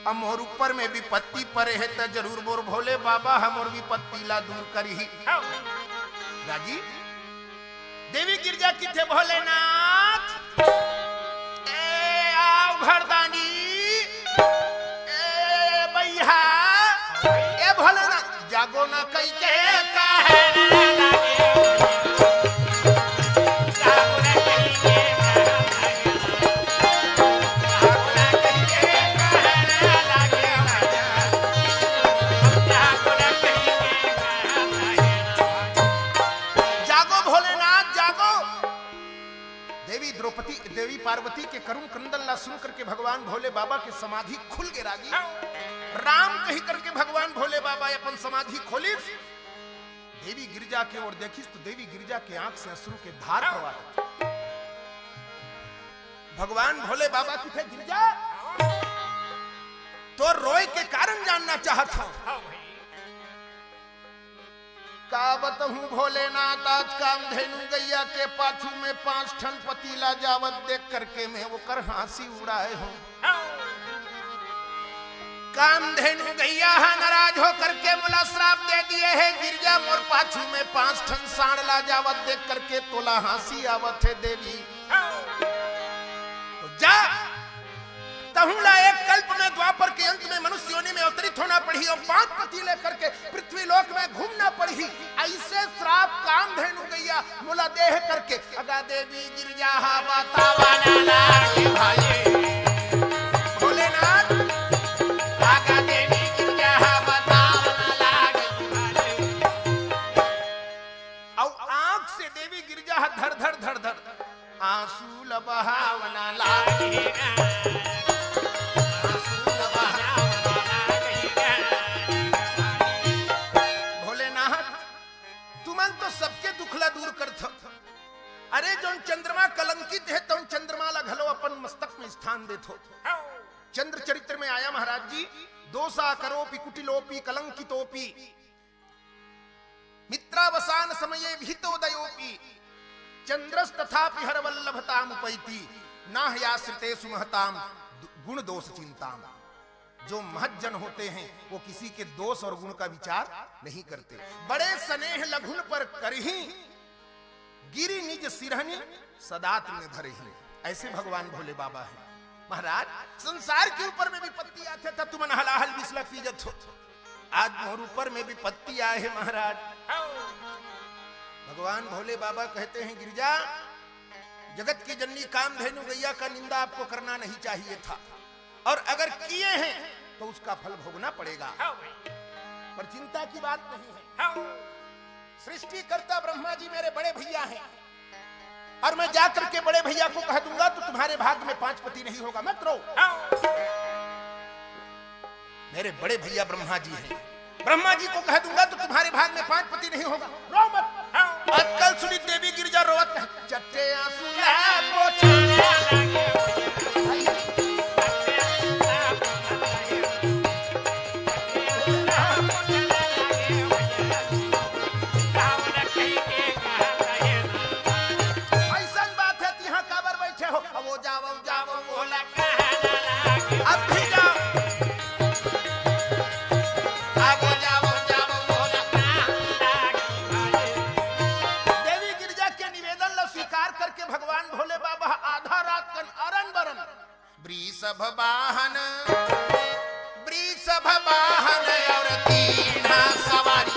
Speaker 1: अब मोर ऊपर में विपत्ति पर है तो जरूर मोर भोले बाबा हम और विपत्ति ला दूर करी राजी देवी गिरजा की थे भोलेनाथ घरदानी भैया ए भोलेनाथ जागो ना कई के काहे जागो ना कई के जागो भोलेनाथ जागो देवी पार्वती के करुण क्रंदन ला सुन करके भगवान भोले बाबा की समाधि खुल के रागी राम कही करके भगवान भोले बाबा अपन समाधि खोलिस देवी गिरिजा के ओर देखिस तो देवी गिरिजा के आंख से अश्रु के धार प्रवाहित भगवान भोले बाबा की थे गिरिजा तो रोए के कारण जानना चाहता हूं का बताऊं भोलेनाथ आज कामधेनु गैया के पाछू में 5 ठन पतीला जावत देख करके मैं वो कर हंसी उड़ाए हूं कामधेनु गैया नाराज हो करके मुला श्राप दे दिए है गिरजा मोर पाछू में 5 ठन सांडला जावत देख करके तोला हंसी आवत है देवी तो जा तहुला एक कल्प में द्वापर के अंत में मनुष्य योनि में अवतरित होना पड़ी और 5 पतीले करके पृथ्वी लोक में घूमना पड़ी ऐसे श्राप कामधेनु गैया मुला देह करके अगा देवी गिरजा बतावा ना लागे भाई भोलेनाथ अगा देवी गिरजा बतावा ना लागे भाई और आंख से देवी गिरजा धर धर धर धर आंसू लबहावना लागे अरे जो चंद्रमा कलंकित है तो चंद्रमा ला घलो अपन मस्तक में स्थान चंद्र चरित्र में आया महाराज जी, दोषा करोपि कुटिलोपि कलंकितोपि मित्रावसान समये विहितोदयोपि चंद्रस्तथापि हर वल्लभताम उपैति नाहयाश्रितेषु महताम गुण दोष चिंताम। जो महज्जन होते हैं वो किसी के दोष और गुण का विचार नहीं करते। बड़े स्नेह लघुन पर करही गिरी निज सिरहनी सदात में धरही। ऐसे भगवान भोले बाबा हैं। महाराज संसार के ऊपर में विपत्ति आते था तुम हलाहल बिस्ला पीजत हो, आज मोर ऊपर में विपत्ति आए है महाराज। भगवान भोले बाबा कहते हैं गिरिजा, जगत की जननी कामधेनु गैया का निंदा आपको करना नहीं चाहिए था, और अगर किए हैं तो उसका फल भोगना पड़ेगा, पर चिंता की बात नहीं है। सृष्टिकर्ता ब्रह्मा जी मेरे बड़े भैया हैं, और मैं जाकर के बड़े भैया को कह दूंगा तो तुम्हारे भाग्य में 5 पति नहीं होगा, मत रो। मेरे बड़े भैया ब्रह्मा जी हैं, ब्रह्मा जी को कह दूंगा तो तुम्हारे भाग में 5 पति नहीं होगा, रो मत। आजकल सुनी देवी गिरजा रोवत चट्टे आंसू और तीना सवारी।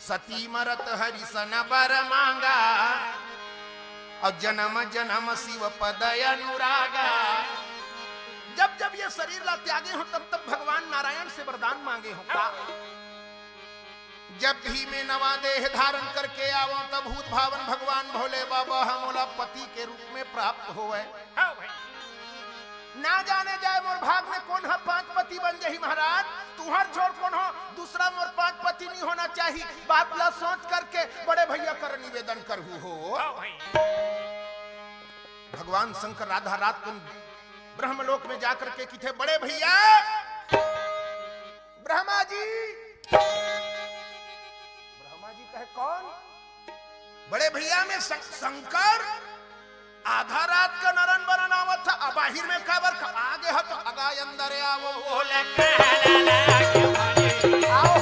Speaker 1: सती मरत हरिसन बर मांगा, और जन्म जन्म शिव पद अनुरागा। जब जब ये शरीर ला त्यागे हो तब तब भगवान नारायण से वरदान मांगे हो। जब भी मैं नवा देह धारण करके आवो तब भूत भावन भगवान भोले बाबा हमोला पति के रूप में प्राप्त होवे। ना जाने जाए मोर भाग में कौन है 5 पति बन जाही महाराज, तुहर छोड़ कौन हो दूसरा मोर 5 पति नहीं होना चाहिए। बात ला सोच करके बड़े भैया कर निवेदन करहु हो। भगवान शंकर राधा रात को ब्रह्मलोक में जाकर के किथे बड़े भैया ब्रह्मा जी। ब्रह्मा जी कहे कौन? बड़े भैया में शंकर आधा रात का नरन बरन आवत था, अब बाहिर में काबर का आगे हो तो अगा अंदर आवो आओ।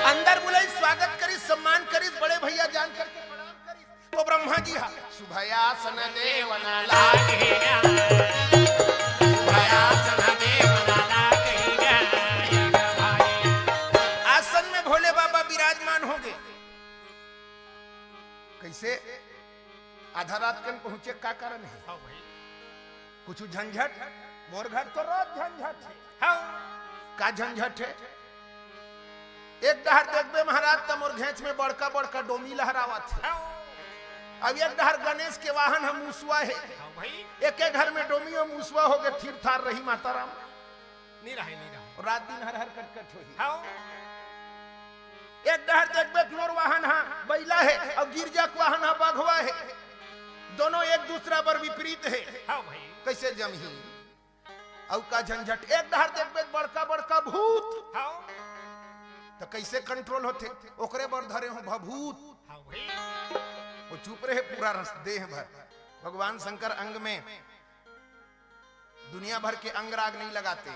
Speaker 1: अंदर बुलाई स्वागत करी सम्मान करी बड़े भैया जान करके प्रणाम करी तो ब्रह्मा जी हा शुभयासन देवना लागे कैसे आधा रात कन पहुंचे का कारण है? कुछ झंझट? मोर घर तो रोज झंझट है। का झंझट है? एक डहर देखबे महाराज त मोर घेंच में बड़का बड़का डोमी लहरावत है। अब एक डहर गणेश के वाहन हम मूसुआ है, एक एक घर में डोमी और मूसुआ हो गए थीर थार रही माता राम नहीं रहे रात दिन हर हर कटकट होई। एक डहर देखबे मोर वाहन हा बैला है और गिरजा के वाहन हा बाघवा है, दोनों एक दूसरा पर विपरीत है। कैसे जमही? और का झंझट। एक डहर देखबे बड़का बड़का भूत तो कैसे कंट्रोल होते? ओकरे बर धरे हो भभूत, वो चुप रहे पूरा रस देह भर। भगवान शंकर अंग में दुनिया भर के अंग राग नहीं लगाते,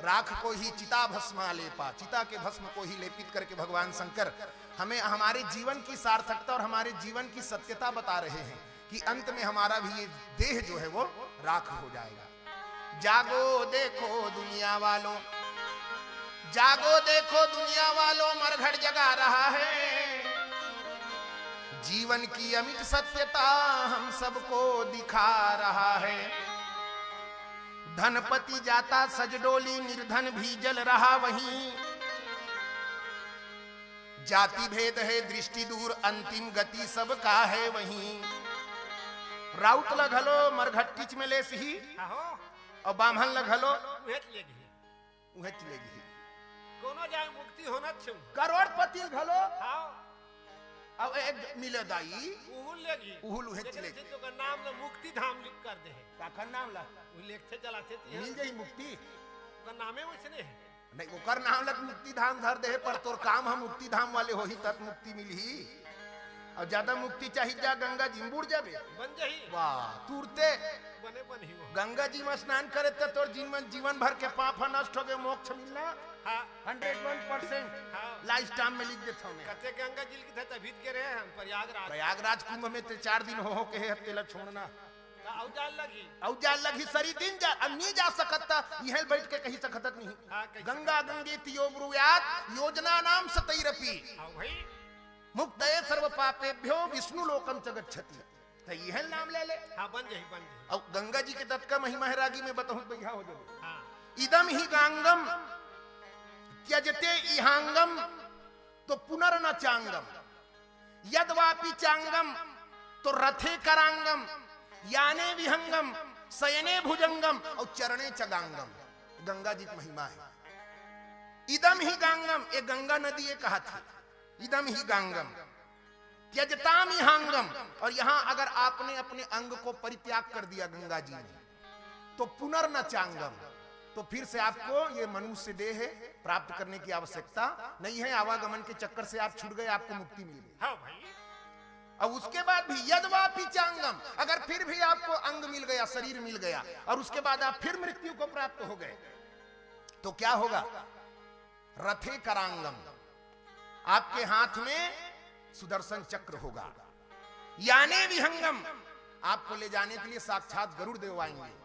Speaker 1: राख को ही चिता भस्मा लेपा, चिता के भस्म को ही लेपित करके भगवान शंकर हमें हमारे जीवन की सार्थकता और हमारे जीवन की सत्यता बता रहे हैं कि अंत में हमारा भी ये देह जो है वो राख हो जाएगा। जागो देखो दुनिया वालों, जागो देखो दुनिया वालों, मरघट जगा रहा है। जीवन की अमिट सत्यता हम सबको दिखा रहा है। धनपति जाता सजडोली, निर्धन भी जल रहा वहीं। जाति भेद है दृष्टि दूर, अंतिम गति सबका है वहीं। राउत लगलो मरघट्टिच में ले सही
Speaker 2: आहो
Speaker 1: और बामहन लगलो
Speaker 2: उहे चलेगी,
Speaker 1: उहे चलेगी।
Speaker 2: कोनो जाए मुक्ति होना छे।
Speaker 1: करोड़पति घलो
Speaker 2: हां
Speaker 1: अब एक मिले दाई
Speaker 2: उहुल लेगी,
Speaker 1: उहुल उहे चलेगी।
Speaker 2: लेकिन तो का नाम ल मुक्ति धाम लिख कर दे है।
Speaker 1: काखर नाम ला
Speaker 2: उ लिखते चलाते तो
Speaker 1: मिल जाई मुक्ति
Speaker 2: का नामे वैसने है।
Speaker 1: नहीं, ओकर नाम लग मुक्ति धाम धर दे, पर तोर काम हम मुक्ति धाम वाले हो ही तक मुक्ति मिली। और ज्यादा मुक्ति चाहिए जा गंगा जी में बुड़ जाबे
Speaker 2: बन जही।
Speaker 1: वाह तुरते
Speaker 2: बने बन ही वो।
Speaker 1: गंगा जी में स्नान करे तो तोर जीवन भर के पाप नष्ट हो गए, मोक्ष मिलना
Speaker 2: हां
Speaker 1: 101%
Speaker 2: हां
Speaker 1: लाइफ टाइम में लिख देता हूं मैं।
Speaker 2: कते गंगा जी की था भीत के रहे हम
Speaker 1: प्रयागराज कुंभ में ते 4 दिन हो के है तेला छोड़ना
Speaker 2: औजाल लगी
Speaker 1: औजाल लगी सरी दिन जा अब नहीं जा सकता, यह बैठ के कहीं सकत नहीं।
Speaker 2: हाँ, कैसे
Speaker 1: गंगा गंगे तियो ब्रुयात योजना नाम सतैरपि
Speaker 2: हां भाई
Speaker 1: मुक्तये सर्व पापेभ्यो विष्णु लोकम च गच्छति। तो यह नाम ले ले।
Speaker 2: हां बन जही।
Speaker 1: और गंगा जी के तत् का महिमा है रागी में बताऊं बढ़िया हो जाए।
Speaker 2: हां
Speaker 1: इदम ही गांगम त्यजते इहांगम तो पुनर्न चांगम, यदवापि चांगम तो रथे करांगम, याने विहंगम शयने भुजंगम और चरणे चगांगम। गंगा जी की महिमा है। इदम ही गांगम, ये गंगा नदी ये कहा था, इदम ही गांगम त्यजताम इहांगम। और यहां अगर आपने अपने अंग को परित्याग कर दिया गंगा जी में तो पुनर्न चांगम, तो फिर से आपको ये मनुष्य देह प्राप्त करने की आवश्यकता नहीं है। आवागमन के चक्कर से आप छूट गए, आपको मुक्ति मिल गई।
Speaker 2: हां भाई
Speaker 1: और उसके बाद भी यदवापि चांगम, अगर फिर भी आपको अंग मिल गया, शरीर मिल गया और उसके बाद आप फिर मृत्यु को प्राप्त हो गए तो क्या होगा? रथे करांगम, आपके हाथ में सुदर्शन चक्र होगा। याने विहंगम, आपको ले जाने के लिए साक्षात गरुड़ देव आएंगे।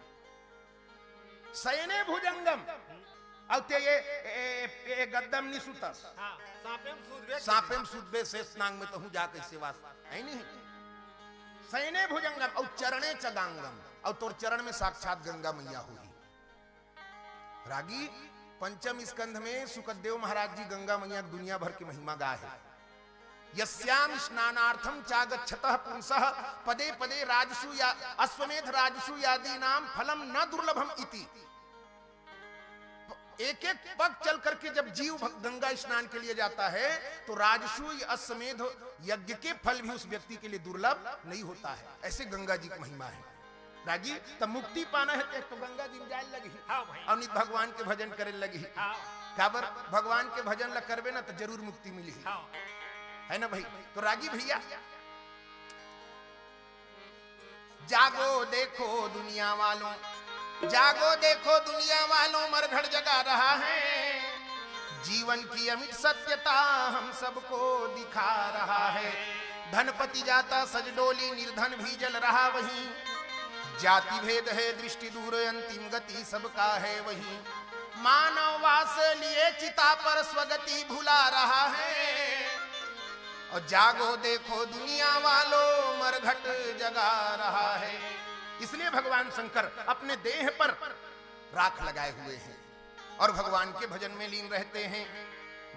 Speaker 1: शयने भुजंगम, और ते ये गद्दम निसुतस,
Speaker 2: हां
Speaker 1: सांपेम सुदबे शेष नांग में तो हूं जा कैसे वास है नहीं। शयने भुजंगम और चरणे चगांगम, और तोर चरण में साक्षात गंगा मैया हुई। रागी पंचम स्कंध में सुखदेव महाराज जी गंगा मैया दुनिया भर की महिमा गाय है। यस्याम स्नानार्थम चागच्छतः पुंसः पदे पदे राजसु या अश्वमेध राजसु यादि नाम फलम न दुर्लभम इति। एक एक पग चल करके जब जीव गंगा स्नान के लिए जाता है तो राजसु या अश्वमेध यज्ञ के फल भी उस व्यक्ति के लिए दुर्लभ नहीं होता है। ऐसे गंगा जी की महिमा है। राजी तब मुक्ति पाना है तो गंगा जी में जाए लगी।
Speaker 2: हां भाई
Speaker 1: और नित भगवान के भजन करे लगी।
Speaker 2: हां
Speaker 1: काबर भगवान के भजन ल करबे ना तो जरूर मुक्ति मिली
Speaker 2: हां
Speaker 1: है ना भाई। तो रागी भैया जागो देखो दुनिया वालों, जागो देखो दुनिया वालों, मरघट जगा रहा है। जीवन की अमिट सत्यता हम सबको दिखा रहा है। धनपति जाता सजडोली, निर्धन भी जल रहा वहीं। जाति भेद है दृष्टि दूर, अंतिम गति सबका है वहीं। मानव वास लिए चिता पर स्वगति भुला रहा है। और जागो देखो दुनिया वालों, मरघट जगा रहा है। इसलिए भगवान शंकर अपने देह पर राख लगाए हुए हैं और भगवान के भजन में लीन रहते हैं।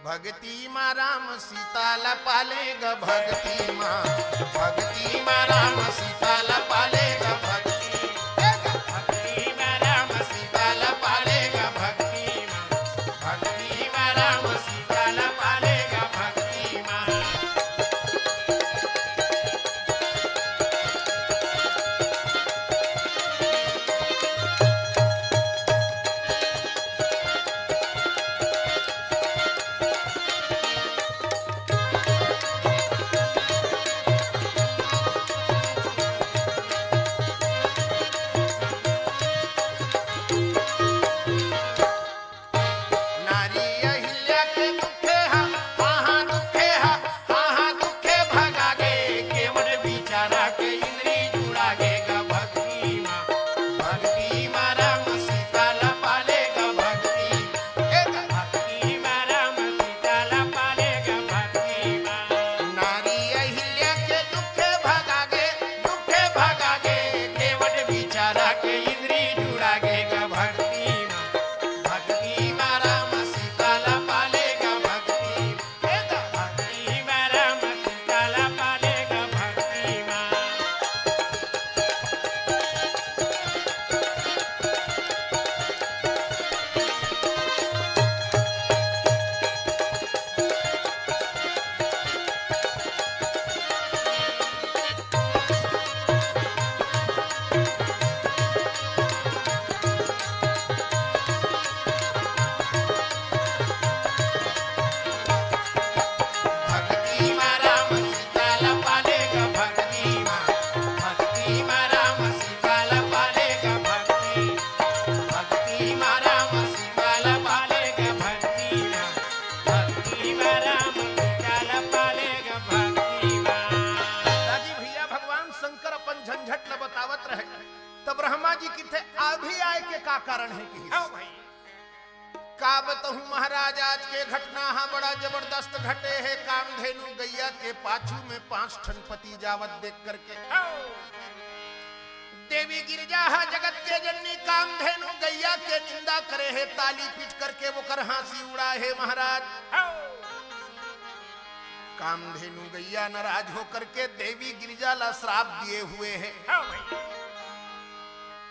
Speaker 1: भक्ति माँ राम सीता ला पालेगा, भक्ति माँ राम सीता ला पालेगा, भक्ति माँ राम सीता ला पालेगा, भक्ति माँ राम सीता ला पालेगा, भक्ति माँ। जी की थे अभी आए के का कारण है कि
Speaker 2: हाँ भाई
Speaker 1: का बताऊं महाराज आज के घटना हा बड़ा जबरदस्त घटे है। कामधेनु गैया के पाछू में 5 ठन पति जावत देख करके देवी गिरजा हा जगत के जननी कामधेनु गैया के निंदा करे है, ताली पीट करके वो कर हंसी उड़ा है महाराज। कामधेनु गैया नाराज होकर के देवी गिरजा ला श्राप दिए हुए है।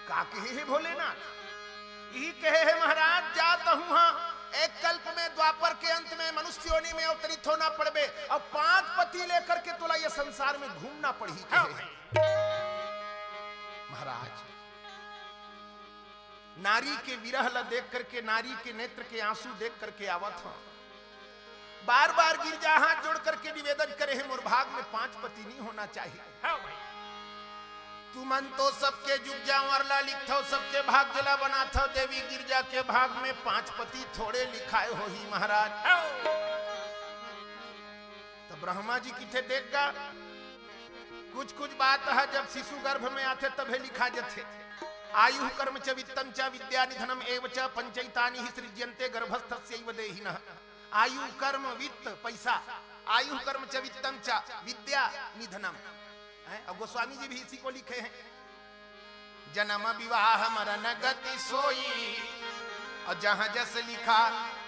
Speaker 1: का कहे है भोलेनाथ, यही कहे है महाराज जात हूं हाँ एक कल्प में द्वापर के अंत में मनुष्य योनि में अवतरित होना पड़बे और 5 पति लेकर के तुला ये संसार में घूमना पड़ी कहे। महाराज नारी के विरह ला देख करके, नारी के नेत्र के आंसू देख करके आवत हो, बार बार गिरजा हाथ जोड़ करके निवेदन करे है मोर भाग में 5 पति नहीं होना चाहिए। तू मन तो सबके जुग जावरला लिखो, सबके भाग जला बना था, देवी गिरजा के भाग में 5 पति थोड़े लिखाए हो ही महाराज। तो ब्रह्मा जी की थे देखगा कुछ कुछ बात है जब शिशु गर्भ में आते तभी लिखा जथे आयु कर्म च वित्तम च विद्या निधनम एव च पंचैतानि हि सृज्यन्ते गर्भस्थस्यैव देहिनः। आयु कर्म वित्त पैसा, आयु कर्म च वित्तम च विद्या निधनम। अब गोस्वामी जी भी इसी को लिखे हैं, जन्म विवाह मरण गति सोई और जहां जस लिखा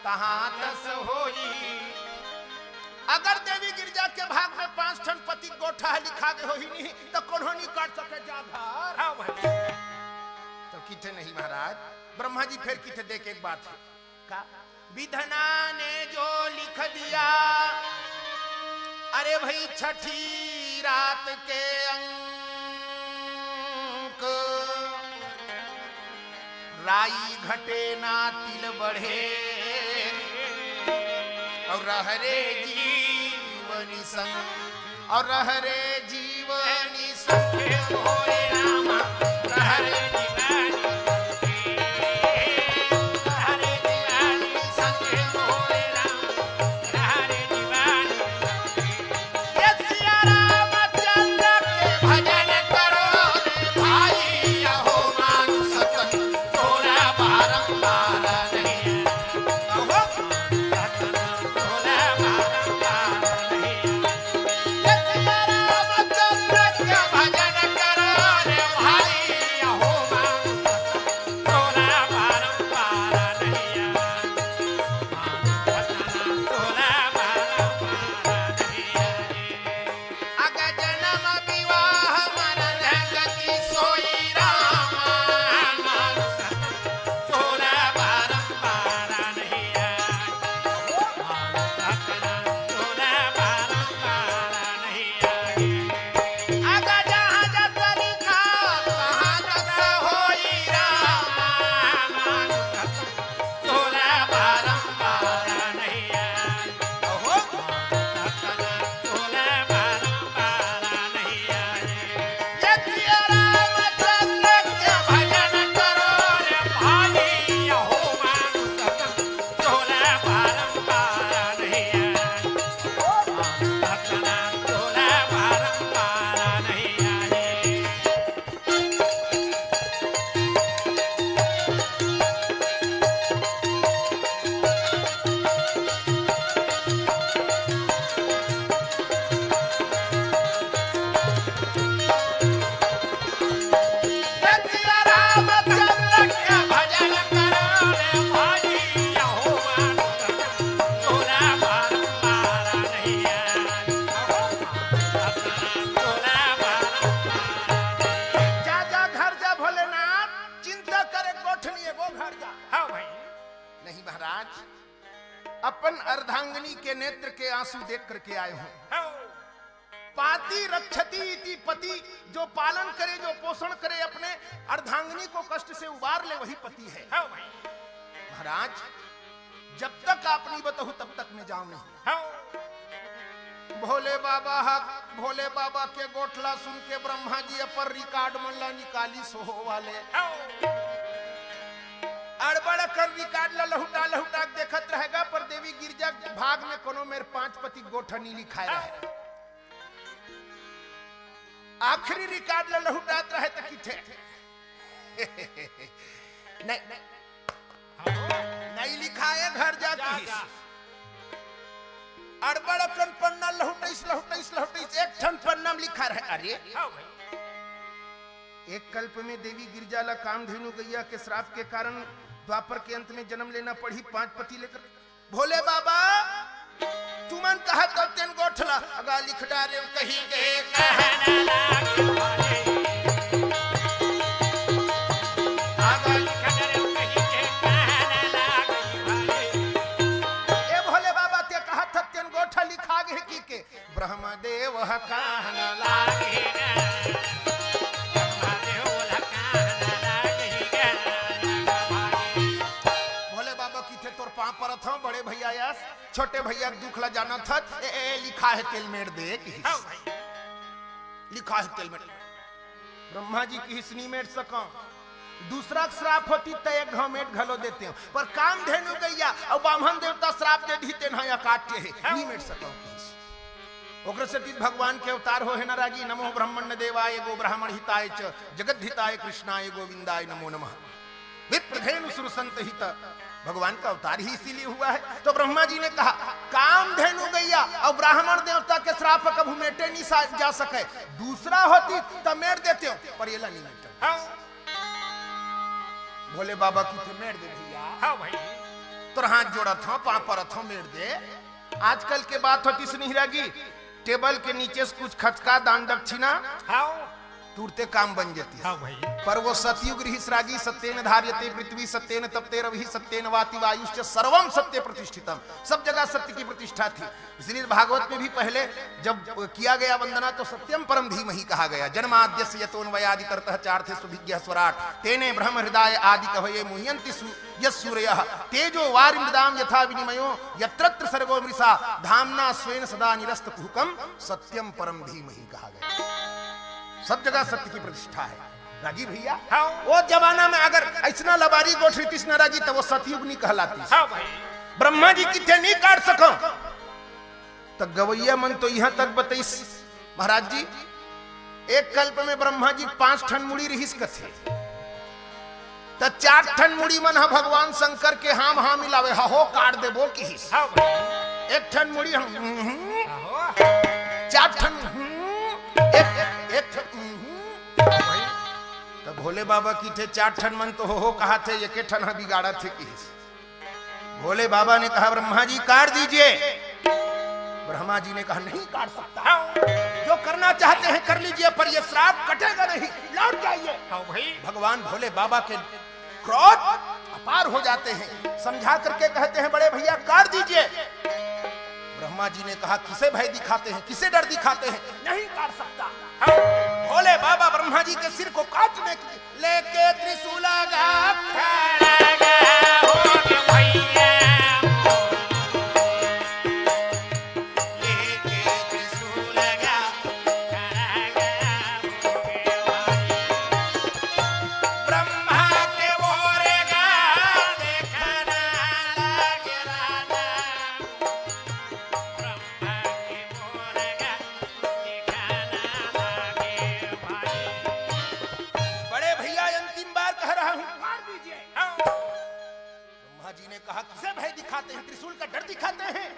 Speaker 1: तहां तस होई। अगर देवी गिरजा के भाग में 5 ठन पति गोठा लिखा गए हो ही नहीं तो कौन नहीं काट सके जाधर। तो किथे नहीं महाराज। ब्रह्मा जी फिर किथे देख एक बात है का विधना ने जो लिख दिया, अरे भाई छठी रात के अंक राई घटे ना तिल बढ़े और रहरे जीवनी संग और रहरे जीवनी संग होए रामा रहरे अपन अर्धांगिनी के नेत्र के आंसू देख करके आए हो। पाति रक्षति इति पति, जो पालन करे जो पोषण करे अपने अर्धांगिनी को कष्ट से उबार ले वही पति है। महाराज जब तक आप नहीं बताऊं तब तक मैं जाऊं नहीं। भोले बाबा के गोठला सुन के ब्रह्मा जी अपर रिकॉर्ड मल्ला निकाली सोहो वाले अड़बड़ कर रिकॉर्ड ला लहुटा देखत रहेगा, पर देवी गिरजा भाग में कोनो मेरे 5 पति गोठनी लिखाए रहे। आखिरी रिकॉर्ड ला लहुटात रहे तो किथे नहीं नहीं लिखा है घर जाके अड़बड़ अपन पन्ना लहुटैस लहुटैस लहुटैस एक ठन पन्ना में लिखा रहे। अरे एक कल्प में देवी गिरजाला कामधेनु गैया के श्राप के कारण द्वापर के अंत में जन्म लेना पड़ी 5 पति लेकर। भोले बाबा तुमन कहा तो तेन गोठला अगा लिख डारे कहीं के कहना लागे भाले अगा लिख डारे कहीं के कहना लागे भाले। ए भोले बाबा ते कहा था तेन गोठा लिखा गे की के ब्रह्मदेव कहना लागे बड़े भैया यास छोटे भैया दुख ला जाना था। लिखा है तेलमेट दे लिखा है तेलमेट ब्रह्मा जी की हिस्नी मेट सका दूसरा श्राप होती तो एक घाव मेट घलो देते हो पर काम धेनु गैया और ब्राह्मण देवता श्राप दे दी तेना या काटते है नहीं मेट सका। ओकर सती भगवान के अवतार हो है न रागी नमो ब्रह्मण्य देवाय गो ब्राह्मण हिताय च जगत हिताय कृष्णाय गोविंदाय नमो नमः विप्रधेनु सुरसंत हित भगवान का अवतार ही इसीलिए हुआ है। तो ब्रह्मा जी ने कहा कामधेनु गैया और ब्राह्मण देवता के श्राप कभी मेटे नहीं जा सके दूसरा होती तो मेट देते हो पर ये नहीं मेटा। भोले बाबा की थे मेट दे भैया भाई तो हाथ जोड़ा था पापा था मेट दे। आजकल के बात होती सुनिहरागी टेबल के नीचे से कुछ खचका दान दक्षिणा तुरते काम बन जाती है भाई। पर वो सतयुग रिहिसरागी सत्येन धार्यते पृथ्वी सत्येन तप्ते रवि सत्येन वाति वायुश्च सर्वम सत्य प्रतिष्ठितम सब जगह सत्य की प्रतिष्ठा थी। इसलिए भागवत में भी पहले जब किया गया वंदना तो सत्यम परम धीमहि कहा गया जन्माद्यस्य यतोन्वयादि तरतः चार्थे सुभिज्ञः स्वराट तेने ब्रह्म हृदय आदि कवये मुह्यन्ति यस्सूरयः तेजो वारिमृदाम यथा विनिमयो यत्रत्र सर्गो मृषा धाम्ना स्वेन सदा निरस्त कुहकम सत्यम परम धीमहि कहा गया। सब जगह सत्य की प्रतिष्ठा है रागी भैया। वो जमाना में अगर ऐसा लबारी गोठरी कृष्ण रागी तो वो सतयुग नहीं कहलाती। ब्रह्मा जी कितने नहीं काट सको तो गवैया मन तो यहाँ तक बताइस महाराज जी एक कल्प में ब्रह्मा जी 5 ठन मुड़ी रहीस कथे तो 4 ठन मुड़ी मन भगवान शंकर के हाँ मिलावे हो काट देबो की एक ठन मुड़ी 4 ठन तो भोले बाबा की थे 4 ठन मन तो हो कहा थे एक ठन बिगाड़ा थे कि भोले बाबा ने कहा ब्रह्मा जी काट दीजिए। ब्रह्मा जी ने कहा नहीं काट सकता जो करना चाहते हैं कर लीजिए पर ये श्राप कटेगा नहीं लौट जाइए। भगवान भोले बाबा के क्रोध अपार हो जाते हैं समझा करके कहते हैं बड़े भैया काट दीजिए। ब्रह्मा जी ने कहा किसे भय दिखाते हैं किसे डर दिखाते हैं नहीं काट सकता। भोले बाबा ब्रह्मा जी के सिर को काटने लेके त्रिशूल त्रिशूल का डर दिखाते हैं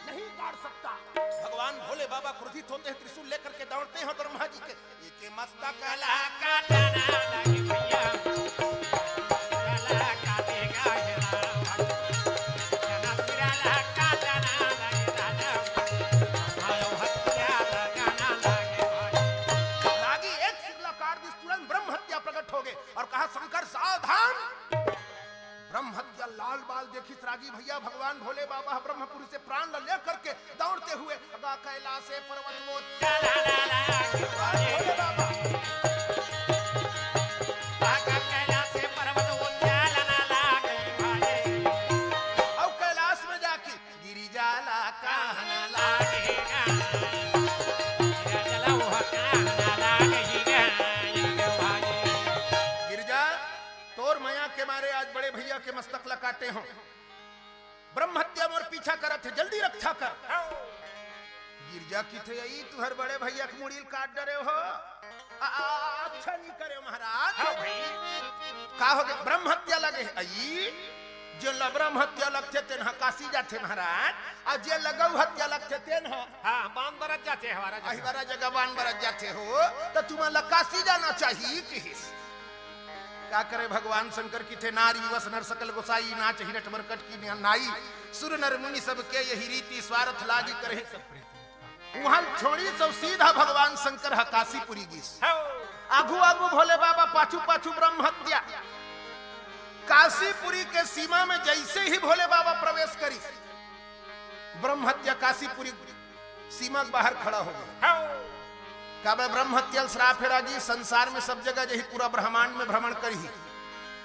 Speaker 1: नहीं काट सकता। भगवान भोले बाबा क्रोधित होते हैं त्रिशूल लेकर के दौड़ते हैं ब्रह्मा जी के एक मस्तक कला काटना लगे भैया कला काटेगा जना सिराला काटना लगे दादा आयो हत्या लगाना लगे लागी एक सिरला काट दी तुरंत ब्रह्म हत्या प्रकट हो गए और कहा शंकर सावधान। ब्रह्म हत्या लाल बाल देखी रागी भैया भगवान भोले बाबा ब्रह्मपुरी से प्राण लेकर के दौड़ते हुए अगा कैलाश से पर्वत को और कैलाश में जाके गिरिजाला कहना लागेगा गिरिजा तोर माया के मारे आज बड़े भैया के मस्तक लकाटे हो ब्रह्म हत्या मोर पीछा करत है जल्दी रक्षा कर। गिरजा की थे यही तुहर बड़े भैया के मुड़ील काट डरे हो अच्छा नहीं करे महाराज का हो गए ब्रह्म हत्या लगे आई जो ब्रह्म हत्या लगते तेन काशी जाते महाराज और जे लगऊ हत्या लगते तेन
Speaker 2: हाँ बान बरत जाते हैं हमारा
Speaker 1: हमारा जगह बान बरत जाते हो तो तुम्हें काशी जाना चाहिए कि क्या करे भगवान शंकर की थे नारी वस नर सकल गोसाई नाच हिरट मरकट की नाई सुर नर मुनि सब के यही रीति स्वार्थ लागी करे वहां छोड़ी सब सीधा भगवान शंकर काशीपुरी गीस आगू आगू भोले बाबा पाछू पाछू ब्रह्म हत्या काशीपुरी के सीमा में जैसे ही भोले बाबा प्रवेश करी ब्रह्म हत्या काशीपुरी सीमा के बाहर खड़ा हो गया काबे ब्रह्म हत्या श्राप है राजी संसार में सब जगह यही पूरा ब्रह्मांड में भ्रमण करी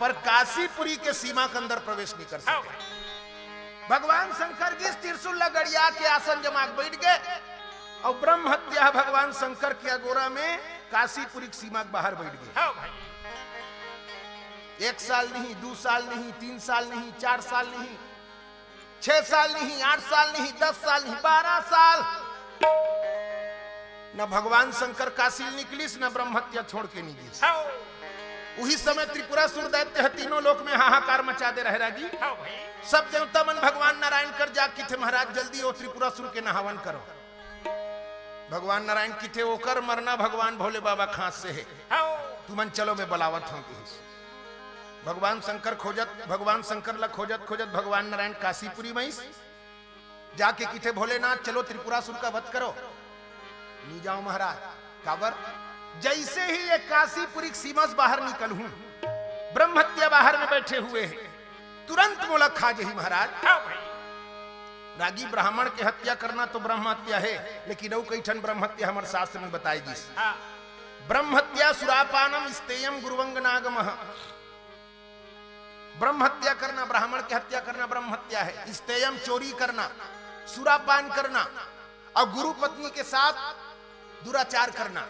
Speaker 1: पर काशीपुरी के सीमा के अंदर प्रवेश नहीं कर सके भगवान शंकर जी त्रिशूल गड़िया के आसन जमा बैठ गए और ब्रह्म हत्या भगवान शंकर के अगोरा में काशीपुरी की सीमा के बाहर बैठ गए 1 साल नहीं 2 साल नहीं 3 साल नहीं 4 साल नहीं 6 साल नहीं 8 साल नहीं 10 साल नहीं 12 साल न भगवान शंकर काशी निकलिस न ब्रह्म हत्या छोड़ के नहीं गई उसी समय त्रिपुरासुर दैत्य तीनों लोक में हाहाकार मचा दे रहे राजी सब देवता मन भगवान नारायण कर जा कि थे महाराज जल्दी वो त्रिपुरासुर के नहावन करो भगवान नारायण की थे वो कर मरना भगवान भोले बाबा खांस से है तुमन चलो मैं बलावत हूं भगवान शंकर खोजत भगवान शंकर ला खोजत खोजत भगवान नारायण काशीपुरी में जाके किथे भोलेनाथ चलो त्रिपुरासुर का वध करो नहीं जाओ महाराज काबर जैसे ही ये काशीपुरी सीमा से बाहर निकल हूं ब्रह्म हत्या बाहर में बैठे हुए हैं तुरंत मोला खा जही महाराज रागी ब्राह्मण के हत्या करना तो ब्रह्म हत्या है लेकिन वो कई ठन ब्रह्म हत्या हमारे शास्त्र में बताएगी ब्रह्म हत्या सुरापानम स्तेयम गुरुवंग नागम ब्रह्म हत्या करना ब्राह्मण की हत्या करना ब्रह्म हत्या है स्तेयम चोरी करना सुरापान करना और गुरु पत्नी के साथ दुराचार करना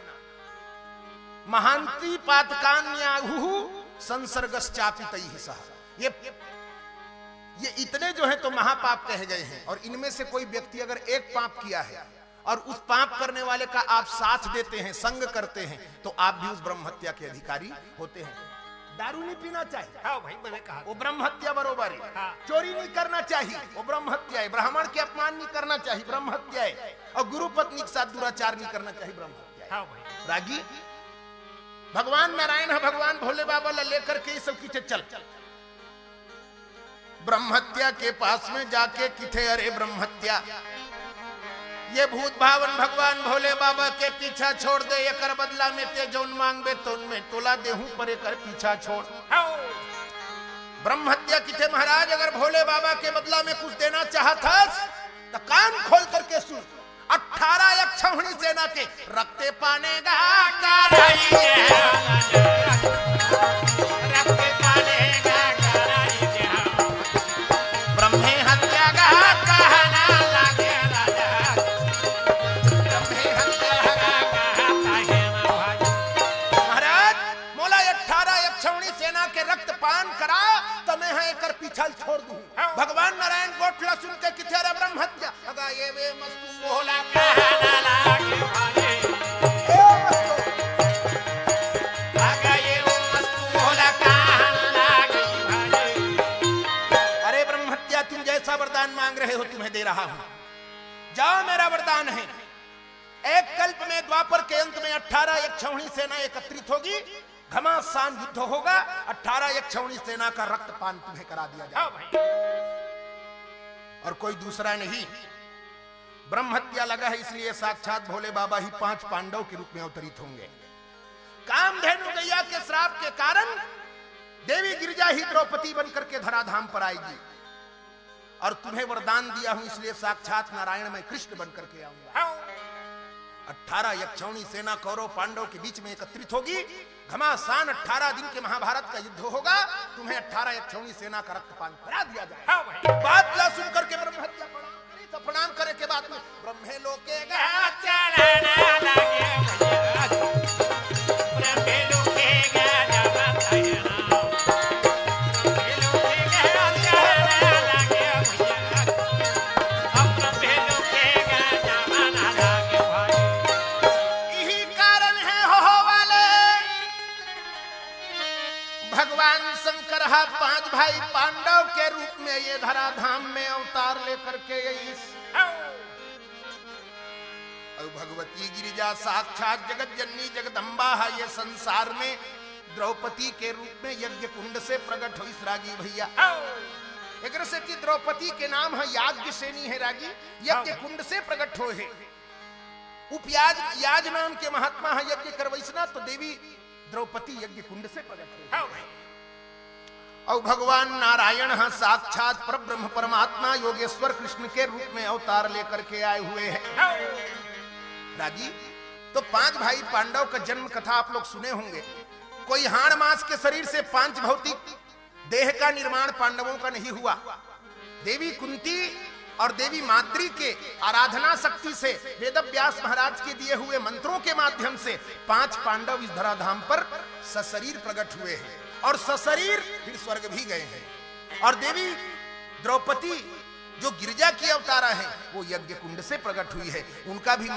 Speaker 1: महांति पातकान्याहु संसर्गश्चापितैः सह ये इतने जो है तो महापाप कहे गए हैं और इनमें से कोई व्यक्ति अगर एक पाप किया है और उस पाप करने वाले का आप साथ देते हैं संग करते हैं तो आप भी उस ब्रह्म हत्या के अधिकारी होते हैं दारू नहीं पीना चाहिए
Speaker 2: हाँ भाई मैंने कहा
Speaker 1: वो ब्रह्म हत्या बरोबर है
Speaker 2: हाँ।
Speaker 1: चोरी नहीं करना चाहिए वो ब्रह्म हत्या है ब्राह्मण के अपमान नहीं करना चाहिए ब्रह्म हत्या है और गुरु पत्नी के साथ दुराचार नहीं करना चाहिए ब्रह्म हत्या है
Speaker 2: हाँ भाई
Speaker 1: रागी भगवान नारायण है भगवान भोले बाबा ला लेकर के सब किथे चल ब्रह्म हत्या के पास में जाके किथे अरे ब्रह्म हत्या ये भूत भावन भगवान भोले बाबा के पीछा छोड़ दे ये कर बदला में ते जौन मांगबे तो उनमें तोला देहूं पर कर पीछा छोड़ ब्रह्म हत्या किथे महाराज अगर भोले बाबा के बदला में कुछ देना चाहता तो कान खोल करके सुन 18 यक्षौहिणी सेना के रखते पानेगा ब्रह्मे हत्या पिछल छोड़ दूं भगवान नारायण गोठला सुन के किथे रे ब्रह्म हत्या अगा ये वे मस्तू भोला कहना लागे भागे अगा ये वो मस्तू भोला कहना लागे भागे अरे ब्रह्म हत्या तुम जैसा वरदान मांग रहे हो तुम्हें दे रहा हूं जाओ मेरा वरदान है एक कल्प में द्वापर के अंत में 18 यक्षौहिणी सेना एकत्रित होगी घमासान युद्ध होगा 18 यक्षौहिणी सेना का रक्तपान तुम्हें करा दिया जाएगा और कोई दूसरा नहीं ब्रह्म हत्या लगा है इसलिए साक्षात भोले बाबा ही 5 पांडव के रूप में अवतरित होंगे कामधेनु गैया के श्राप के कारण देवी गिरिजा ही द्रौपदी बनकर के धराधाम पर आएगी और तुम्हें वरदान दिया हूं इसलिए साक्षात नारायण में कृष्ण बनकर के आऊंगा 18 यक्षौहिणी सेना कौरव पांडव के बीच में एकत्रित होगी घमासान 18 दिन के महाभारत का युद्ध होगा तुम्हें 18 यक्षौहिणी सेना का रक्तपान करा दिया जाएगा बात ला सुन करके ब्रह्म हत्या प्रणाम करे के बाद में ब्रह्मे लोके भगवान शंकर 5 भाई पांडव के रूप में ये धराधाम में अवतार लेकर के भगवती गिरिजा साक्षात जगत जननी जगदम्बा ये संसार में द्रौपदी के रूप में यज्ञ कुंड से प्रकट हुई रागी भैया। एक से कि द्रौपदी के नाम है याज्ञ सेनी है रागी, यज्ञ कुंड से प्रकट हो है। उपयाज याज नाम के महात्मा है यज्ञ करवैसना, तो देवी द्रौपदी यज्ञ कुंड से प्रकट हो। और भगवान नारायण साक्षात परब्रह्म परमात्मा योगेश्वर कृष्ण के रूप में अवतार लेकर के आए हुए हैं राजी। तो 5 भाई पांडव का जन्म कथा आप लोग सुने होंगे। कोई हाड़ मांस के शरीर से 5 भौतिक देह का निर्माण पांडवों का नहीं हुआ। देवी कुंती और देवी माद्री के आराधना शक्ति से वेदव्यास महाराज के दिए हुए मंत्रों के माध्यम से 5 पांडव इस धराधाम पर सशरीर प्रकट हुए हैं और सशरीर फिर स्वर्ग भी गए हैं। और देवी द्रौपदी जो गिरिजा की अवतारा है वो यज्ञ कुंड से प्रकट हुई है। उनका भी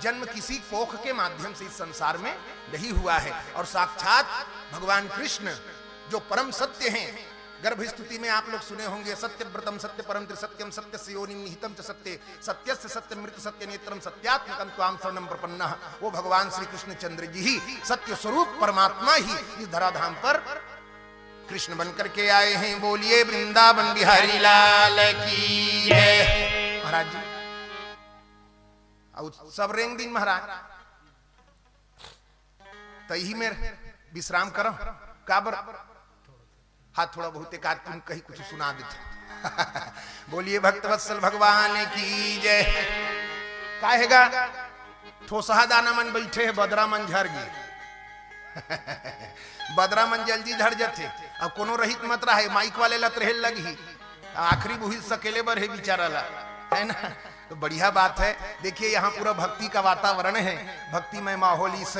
Speaker 1: जन्म किसी कोख के माध्यम से इस संसार में नहीं हुआ है। और साक्षात भगवान कृष्ण जो परम सत्य हैं, गर्भ स्तुति में आप लोग सुने होंगे, सत्यव्रतम सत्य परम त्रिसत्यम सत्य योनिम निहितम च सत्य सत्यस्य सत्य मृत सत्य नेत्रम सत्यात्मकम त्वाम शरणम प्रपन्नः। वो भगवान श्री कृष्ण चंद्र जी ही सत्य स्वरूप परमात्मा ही इस धराधाम पर कृष्ण बनकर के आए हैं। बोलिए वृंदावन बिहारी लाल की जय। महाराज जी सब रेंग दिन महाराज तही में विश्राम करो काबर हाथ थोड़ा बहुत एक आध तुम कहीं कुछ सुना देते। बोलिए भक्तवत्सल भगवान की जय। काहेगा ठोसहा दाना मन बैठे है बदरा मन झर गए बदरा मन जल्दी झड़ जाते। अब कोनो रहित मत रहा है माइक वाले लत रहे लगी आखिरी बुही सकेले बर है बिचारा ला है ना। तो बढ़िया बात है। देखिए यहाँ पूरा भक्ति का वातावरण है, भक्तिमय माहौल इस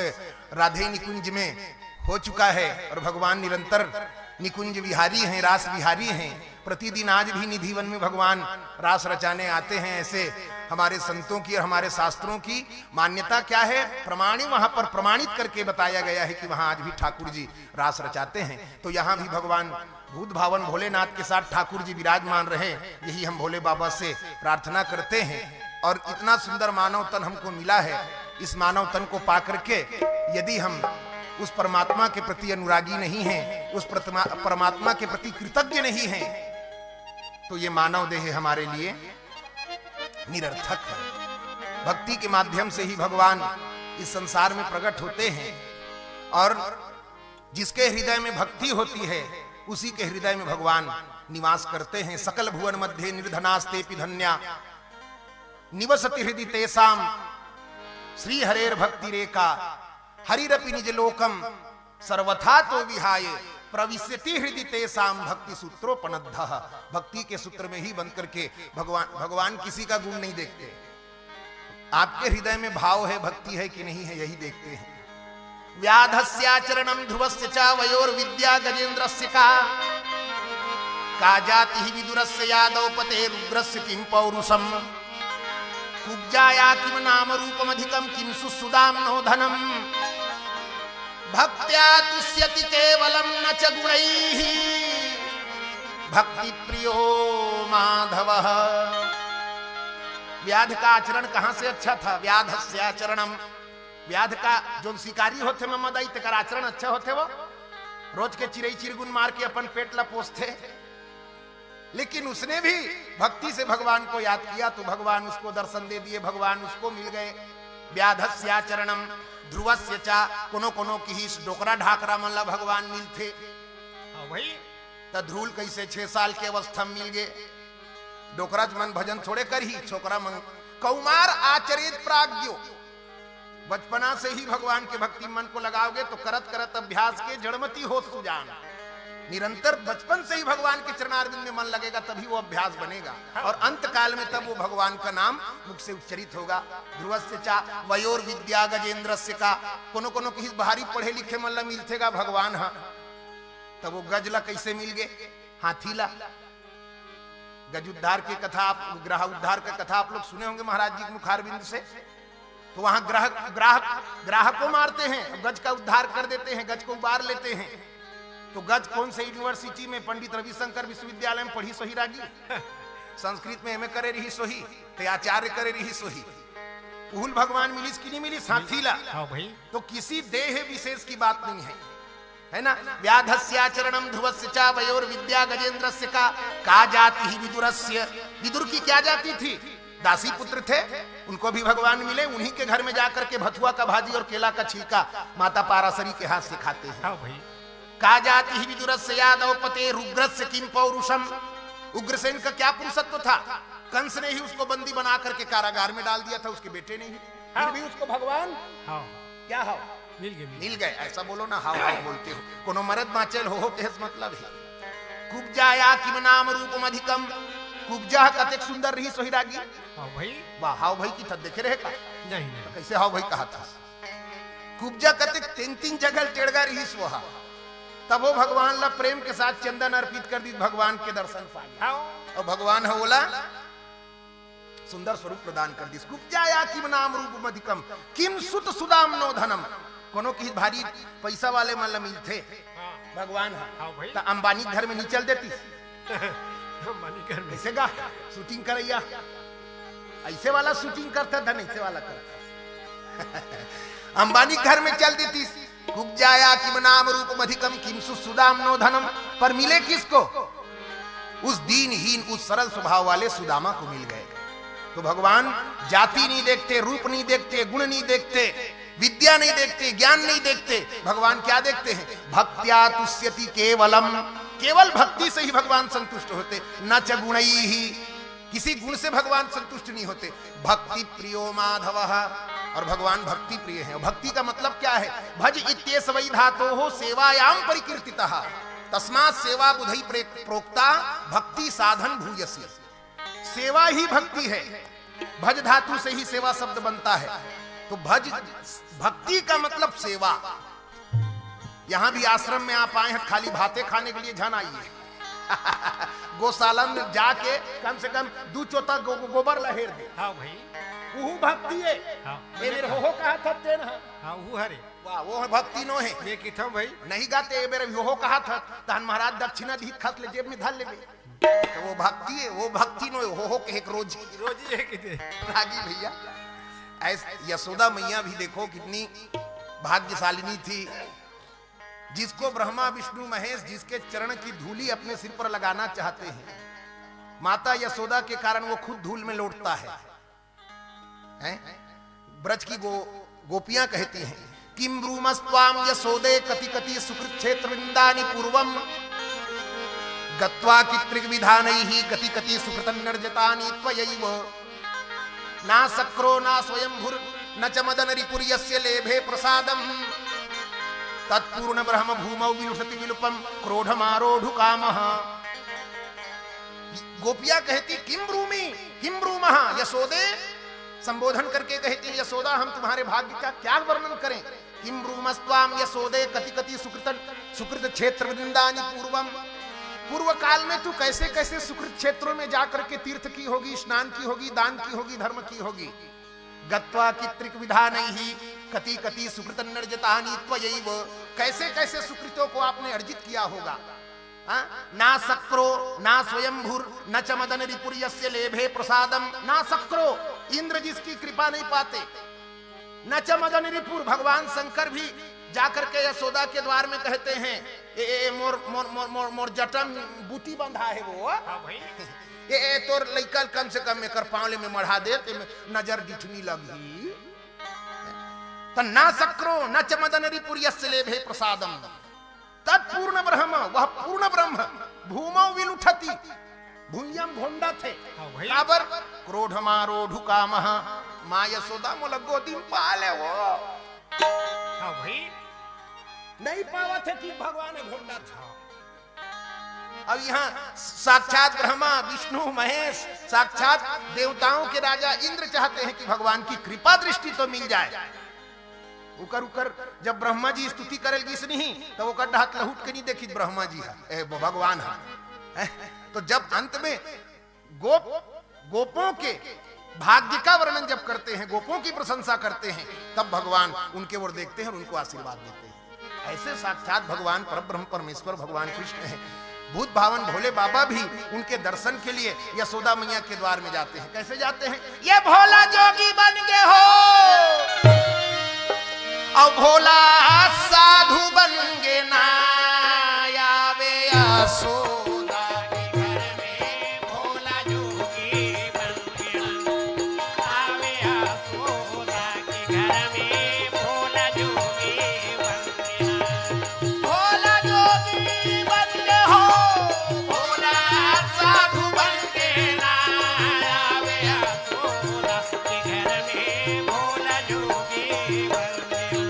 Speaker 1: राधे निकुंज में हो चुका है। और भगवान निरंतर निकुंज विहारी हैं, रास विहारी हैं। प्रतिदिन आज भी निधिवन में भगवान रास रचाने आते हैं। ऐसे हमारे संतों की और हमारे शास्त्रों की मान्यता क्या है, प्रमाणी वहां पर प्रमाणित करके बताया गया है कि वहां आज भी ठाकुर जी रास रचाते हैं। तो यहाँ भी भगवान भूत भावन भोलेनाथ के साथ ठाकुर जी विराजमान रहे, यही हम भोले बाबा से प्रार्थना करते हैं। और इतना सुंदर मानव तन हमको मिला है, इस मानव तन को पा करके यदि हम उस परमात्मा के प्रति अनुरागी नहीं हैं, उस परमात्मा के प्रति कृतज्ञ नहीं हैं, तो ये मानव देह हमारे लिए निरर्थक है। भक्ति के माध्यम से ही भगवान इस संसार में प्रकट होते हैं। और जिसके हृदय में भक्ति होती है उसी के हृदय में भगवान निवास करते हैं। सकल भुवन मध्य निर्धनास्तेपि धन्या निवसति हृदि तेषाम श्री हरेर भक्ति रेखा हरिरपि निज लोकम सर्वथा तो विहाय प्रविशति हृदय तेषाम भक्ति सूत्रोपनद्धः। भक्ति के सूत्र में ही बंद करके भगवान किसी का गुण नहीं देखते, आपके हृदय में भाव है, भक्ति है कि नहीं है, यही देखते हैं। व्याधस्याचरणम ध्रुवस्य च वयोर्विद्या गजेन्द्रस्य का जाति विदुरस्य यादव पते रुद्रस्य किं पौरुषम कुब्जाया किम नाम रूपमधिकम किम सुसुदाम नो धनम भक्त्या तुष्यति केवलम न च गुणैः भक्ति प्रियो माधवः। व्याध का आचरण कहां से अच्छा था? व्याधस्य आचरणम, व्याध का जो शिकारी होते में मदाई तेकर आचरण अच्छा होते, वो रोज के चिरई चिरगुन मार के अपन पेट ला पोसते। लेकिन उसने भी भक्ति से भगवान को याद किया तो भगवान उसको दर्शन दे दिए, भगवान उसको मिल गए। व्याधस्याचरणम ध्रुवस्य चा, कोनो कोनो की ही डोकरा ढाकरा मन ला भगवान मिलते।
Speaker 2: भाई
Speaker 1: तो ध्रुल कैसे 6 साल के अवस्था में मिल गए। डोकरा मन भजन थोड़े कर ही, छोकरा मन कौमार आचरित प्राज्ञो, बचपना से ही भगवान के भक्ति मन को लगाओगे तो करत करत अभ्यास के जड़मती हो सुजान। निरंतर बचपन से ही भगवान के चरणारविंद में मन लगेगा तभी वो अभ्यास बनेगा और अंत काल में तब वो भगवान का नाम मुख से उच्चरित होगा। ध्रुवस्य चा वयोर विद्या गजेन्द्रस्य का, कोनो कोनो किसी बाहरी पढ़े लिखे मन ला मिलतेगा भगवान। हाँ तब वो गजला कैसे मिल गए? हाथीला गज उद्धार की कथा, आप ग्रह उद्धार का कथा आप लोग सुने होंगे महाराज जी के मुखारविंद से। तो वहां ग्राहक को मारते हैं, गज का उद्धार कर देते हैं, गज को उबार लेते हैं। तो गज कौन से यूनिवर्सिटी में पंडित रविशंकर विश्वविद्यालय में पढ़ी सोही रागी, संस्कृत में एमए करे रही सोही, तो आचार्य करे रही सोही। उहुल भगवान मिलिस कि नहीं मिलिस हाथीला।
Speaker 2: हाँ भाई,
Speaker 1: तो किसी देह विशेष की बात नहीं है ना। व्याधस्याचरणम ध्रुवस्य च वयोर विद्या गजेंद्रस्य का जाति ही विदुरस्य। विदुर की क्या जाति थी? दासी पुत्र थे, उनको भी भगवान मिले। उन्हीं के घर में जाकर के भथुआ का भाजी और केला का छिलका माता पाराशरी के हाथ से खाते हैं।
Speaker 2: हाँ भाई,
Speaker 1: का जाति ही विदुरस्य यादव पते रुग्रस्य किम पौरुषम। उग्रसेन का क्या पुरुषत्व था? कंस ने ही उसको बंदी बना करके कारागार में डाल दिया था, उसके बेटे ने ही। फिर भी उसको भगवान क्या हाव मिल गए। ऐसा बोलो ना, हाव हाव बोलते हो। कोनो मरद बाचल हो केस मतलब है। कुब्जाया किम नाम रूपम अधिकम। कुब्जा कतेक सुंदर रही सोहिरागी।
Speaker 2: हाँ भाई,
Speaker 1: वाह, हाव भाई की था देखे रहे का
Speaker 2: नहीं
Speaker 1: तो कैसे हाव भाई कहा था। कुब्जा कतेक तीन तीन जगह टेढ़गा रही सोहा। तब वो भगवान ला प्रेम के साथ चंदन अर्पित कर दी, भगवान के दर्शन पाए। और भगवान है बोला सुंदर स्वरूप प्रदान कर दी। कुब्जाया किम नाम रूपम अधिकम किम सुत सुदाम नो धनम। कोनो की भारी पैसा वाले मन मिलते भगवान है तो अंबानी घर में नहीं चल देती। ऐसे गा शूटिंग करैया, ऐसे वाला शूटिंग करता धन, ऐसे वाला करता। अंबानी घर में चल देती। कुब्जाया किम नाम रूपम अधिकम किम सुदाम नो धनम। पर मिले किसको? उस दीनहीन उस सरल स्वभाव वाले सुदामा को मिल गए। तो भगवान जाति नहीं देखते, रूप नहीं देखते, गुण नहीं देखते, विद्या नहीं देखते, ज्ञान नहीं देखते। भगवान क्या देखते हैं? भक्त्या तुष्यति केवलम। केवल भक्ति से ही भगवान संतुष्ट होते। न च गुणैहि, किसी गुण से भगवान संतुष्ट नहीं होते। भक्ति प्रियो माधवः, और भगवान भक्ति प्रिय है। भक्ति का मतलब क्या है? भज इत्येष वै धातोः सेवायाम परिकीर्तितः तस्मात् सेवा बुधै प्रोक्ता भक्ति साधन भूयसी। सेवा ही भक्ति है। भज धातु से ही सेवा शब्द बनता है। तो भज भक्ति का मतलब सेवा। यहां भी आश्रम में आप आए हैं खाली भाते खाने के लिए, झन आइए। गौशाला में जाके कम से कम 2 चोता गोबर लहेर दे।
Speaker 2: हाँ भाई,
Speaker 1: वो भक्ति है।
Speaker 2: हाँ,
Speaker 1: ये मेरे हो कहा था तेन।
Speaker 2: हाँ वो हरे,
Speaker 1: वाह, वो भक्ति नो है।
Speaker 2: मैं किथा भाई
Speaker 1: नहीं गाते ये मेरे हो कहा था तहन महाराज दक्षिणा धी खस ले जेब में धर ले। तो वो भक्ति है, वो भक्ति नो हो के एक रोजी
Speaker 2: रोजी है किते
Speaker 1: रागी भैया। ऐसे यशोदा मैया भी देखो कितनी भाग्यशालिनी थी, जिसको ब्रह्मा विष्णु महेश जिसके चरण की धूली अपने सिर पर लगाना चाहते हैं, माता यशोदा के कारण वो खुद धूल में लौटता है। ब्रज की गोपियां कहती हैं किम ब्रूमस्त्वाम यशोदे कति कति सुकृत क्षेत्र वृंदानि पूर्वम गत्वा कित्रिक विधानैहि कति कति सुकृतन्नर्जतानि त्वयैव ना सक्रो ना स्वयंभुर न च मदन रिपुर्यस्य लेभे प्रसादम तत्पूर्ण ब्रह्म भूमौ विलुषति विलुपम क्रोधमारोढ़ु कामः। गोपियां कहती किम ब्रूमः यशोदे, संबोधन करके कहती यशोदा हम तुम्हारे भाग्य का क्या वर्णन करें। किम ब्रूमस्त्वाम यशोदे कति कति सुकृत क्षेत्र वृंदानि पूर्वम। पूर्व काल में तू कैसे कैसे सुकृत क्षेत्रों में जाकर के तीर्थ की होगी, स्नान की होगी, दान की होगी, धर्म की होगी। गत्वा कित्रिक विधानैहि कति कति सुकृतन्नर्जितानि त्वयैव। कैसे कैसे सुकृतों को आपने अर्जित किया होगा। ना सक्रो ना स्वयंभुर न च मदन रिपुर्यस्य लेभे प्रसादम। ना सक्रो, इंद्र जिसकी कृपा नहीं पाते, न च मदन रिपुर, भगवान शंकर भी जाकर के यशोदा के द्वार में कहते हैं ए मोर मोर मोर मोर मोर जटम बूटी बंधा है वो।
Speaker 2: हाँ भाई,
Speaker 1: ए तोर लइकल कम से कम एकर पांवले में मढ़ा दे ते नजर दिठनी लगी। त ना सक्रो न च मदन रिपुर्यस्य लेभे प्रसादम तत्पूर्ण ब्रह्म, वह पूर्ण ब्रह्म भूमौ विलुठति, भूमियम भोंडा थे। काबर क्रोधमारोढ़ु कामः। मां यशोदा मोला गोदी में पाले वो।
Speaker 2: हाँ भाई,
Speaker 1: नहीं पावा थे कि भगवान भोंडा था। अब यहाँ साक्षात ब्रह्मा विष्णु महेश, साक्षात देवताओं के राजा इंद्र चाहते हैं कि भगवान की कृपा दृष्टि तो मिल जाए। उकर उकर जब ब्रह्मा जी स्तुति करेगी नहीं तो वो हाथ लहुट के नहीं देखी ब्रह्मा जी है भगवान है। तो जब अंत में गोपों के भाग्य का वर्णन जब करते हैं, गोपों की प्रशंसा करते हैं, तब भगवान उनके ओर देखते हैं और उनको आशीर्वाद देते हैं। ऐसे साक्षात भगवान परब्रह्म परमेश्वर भगवान कृष्ण हैं। भूत भावन भोले बाबा भी उनके दर्शन के लिए यशोदा मैया के द्वार में जाते हैं। कैसे जाते हैं? ये भोला जोगी बन गए हो और भोला साधु बन गए ना आवे यशोदा के घर में। भोला जोगी बन गया आवे यशोदा के घर में। भोला जोगी बन गया। भोला जोगी बन गए हो भोला साधु बन गए ना आवे यशोदा के घर में। भोला जोगी बन गया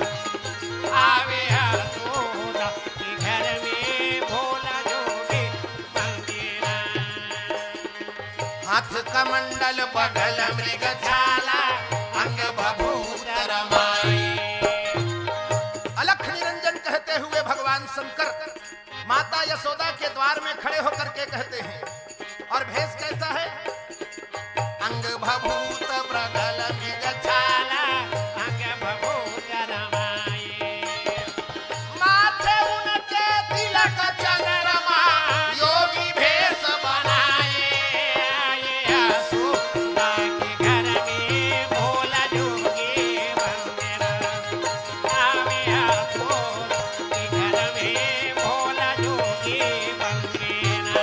Speaker 1: आवे यशोदा के घर में। भोला जोगी बन गया। हाथ कमंडल बगल मृगछाला अंग भभूत रमाई। अलख निरंजन कहते हुए भगवान शंकर माता यशोदा के द्वार में खड़े होकर के कहते हैं, और भेष कैसा है? अंग भभूत प्रगल मृगछाला अंग भभूत रमाई। माथे उनके तिलक चंद्रमा योगी भेष बनाए। आए यशोदा के घर में भोला जोगी बन गया। आवे यशोदा के घर में भोला जोगी बन गया।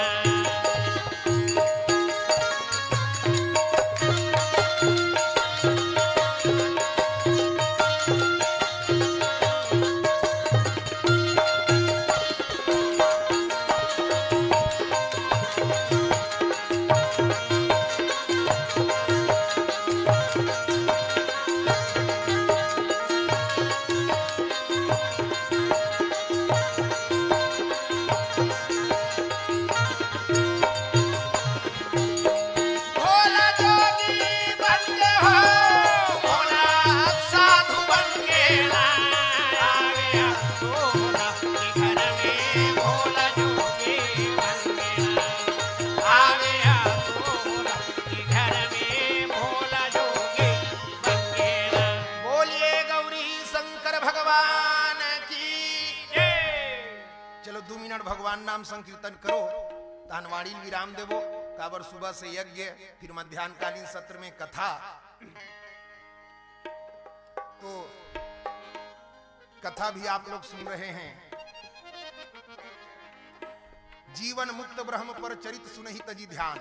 Speaker 1: भोला जोगी बन गए हो भोला साधु बन गए ना आवे यशोदा के घर में। भोला जोगी बन गया आवे यशोदा के घर में। भोला जोगी बन गया। बोलिए गौरी शंकर भगवान की जय। चलो 2 मिनट भगवान नाम संकीर्तन करो। तानवाड़ी विराम देवो काबर सुबह से यज्ञ, फिर मध्याह्नकालीन सत्र में कथा। तो कथा भी आप लोग सुन रहे हैं। जीवन मुक्त ब्रह्म पर चरित सुनहि तजी ध्यान।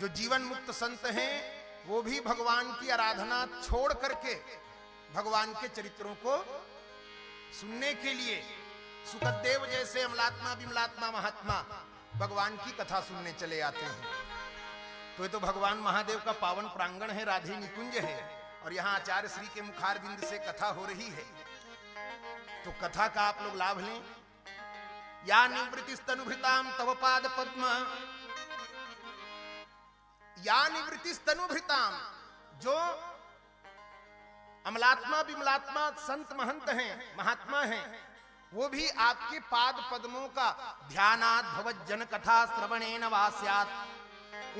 Speaker 1: जो जीवन मुक्त संत हैं वो भी भगवान की आराधना छोड़ करके भगवान के चरित्रों को सुनने के लिए सुखदेव जैसे अमलात्मा विमलात्मा महात्मा भगवान की कथा सुनने चले आते हैं। तो ये तो भगवान महादेव का पावन प्रांगण है, राधे निकुंज है, और यहाँ आचार्य श्री के मुखार बिंद से कथा हो रही है। तो कथा का आप लोग लाभ लें। या निवृत्तिस्तनुभृताम तव पाद पद्म। या निवृत्तिस्तनुभृताम, जो अमलात्मा विमलात्मा संत महंत हैं, महात्मा हैं, वो भी आपके पाद पद्मों का ध्यानात् भवज्जन कथा श्रवणेन वा स्यात्।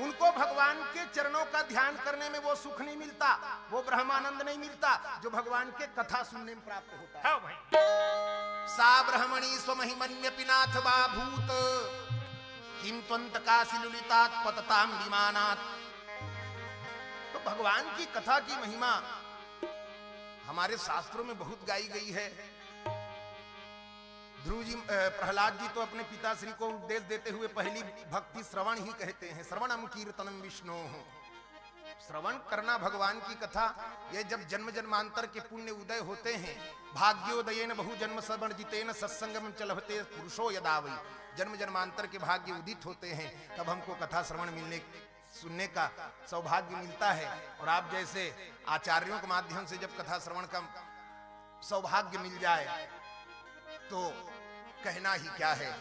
Speaker 1: उनको भगवान के चरणों का ध्यान करने में वो सुख नहीं मिलता, वो ब्रह्मानंद नहीं मिलता जो भगवान के कथा सुनने में प्राप्त होता है।
Speaker 2: हाँ भाई।
Speaker 1: सा ब्रह्मणी स्वमहिमन्यपि नाथ वा भूत किं त्वन्त काशिलुलितात् पततां विमानात्। तो भगवान की कथा की महिमा हमारे शास्त्रों में बहुत गाई गई है। ध्रुव जी प्रहलाद जी तो अपने पिताश्री को उपदेश देते हुए पहली भक्ति श्रवण ही कहते हैं। श्रवणम कीर्तनम विष्णु। श्रवण करना भगवान की कथा। ये जब जन्म जन्मांतर के पुण्य उदय होते हैं, भाग्योदयेन बहु जन्म श्रवण जितेन सत्संगम च लभते पुरुषो यदा वै। जन्म जन्मांतर के भाग्य उदित होते हैं, तब हमको कथा श्रवण मिलने सुनने का सौभाग्य मिलता है। और आप जैसे आचार्यों के माध्यम से जब कथा श्रवण का सौभाग्य मिल जाए तो कहना ही क्या है।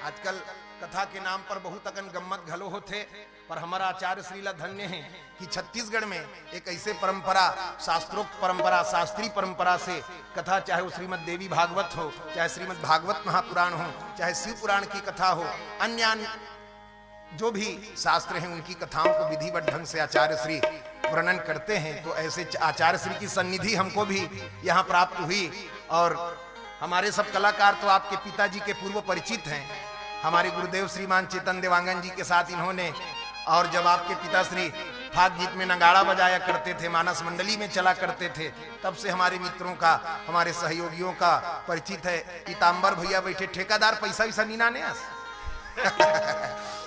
Speaker 1: आजकल कथा के नाम पर बहुत अगन गम्मत घलो होते, पर हमारा आचार्य श्रीला धन्य है कि छत्तीसगढ़ में एक ऐसे परंपरा, शास्त्रोक्त परंपरा, शास्त्रीय परंपरा से कथा, चाहे वो श्रीमद देवी भागवत हो, चाहे श्रीमद भागवत महापुराण हो, चाहे शिव पुराण की कथा हो, अन्य जो भी शास्त्र हैं उनकी कथाओं को विधिवत ढंग से आचार्य श्री वर्णन करते हैं। तो ऐसे आचार्य श्री की सन्निधि हमको भी यहाँ प्राप्त हुई और हमारे सब कलाकार तो आपके पिताजी के पूर्व परिचित हैं। हमारे गुरुदेव श्रीमान चेतन देवांगन जी के साथ इन्होंने, और जब आपके पिताश्री फाग गीत में नगाड़ा बजाया करते थे, मानस मंडली में चला करते थे, तब से हमारे मित्रों का, हमारे सहयोगियों का परिचित है। पीताम्बर भैया बैठे, ठेकेदार पैसा वैसा नीना ने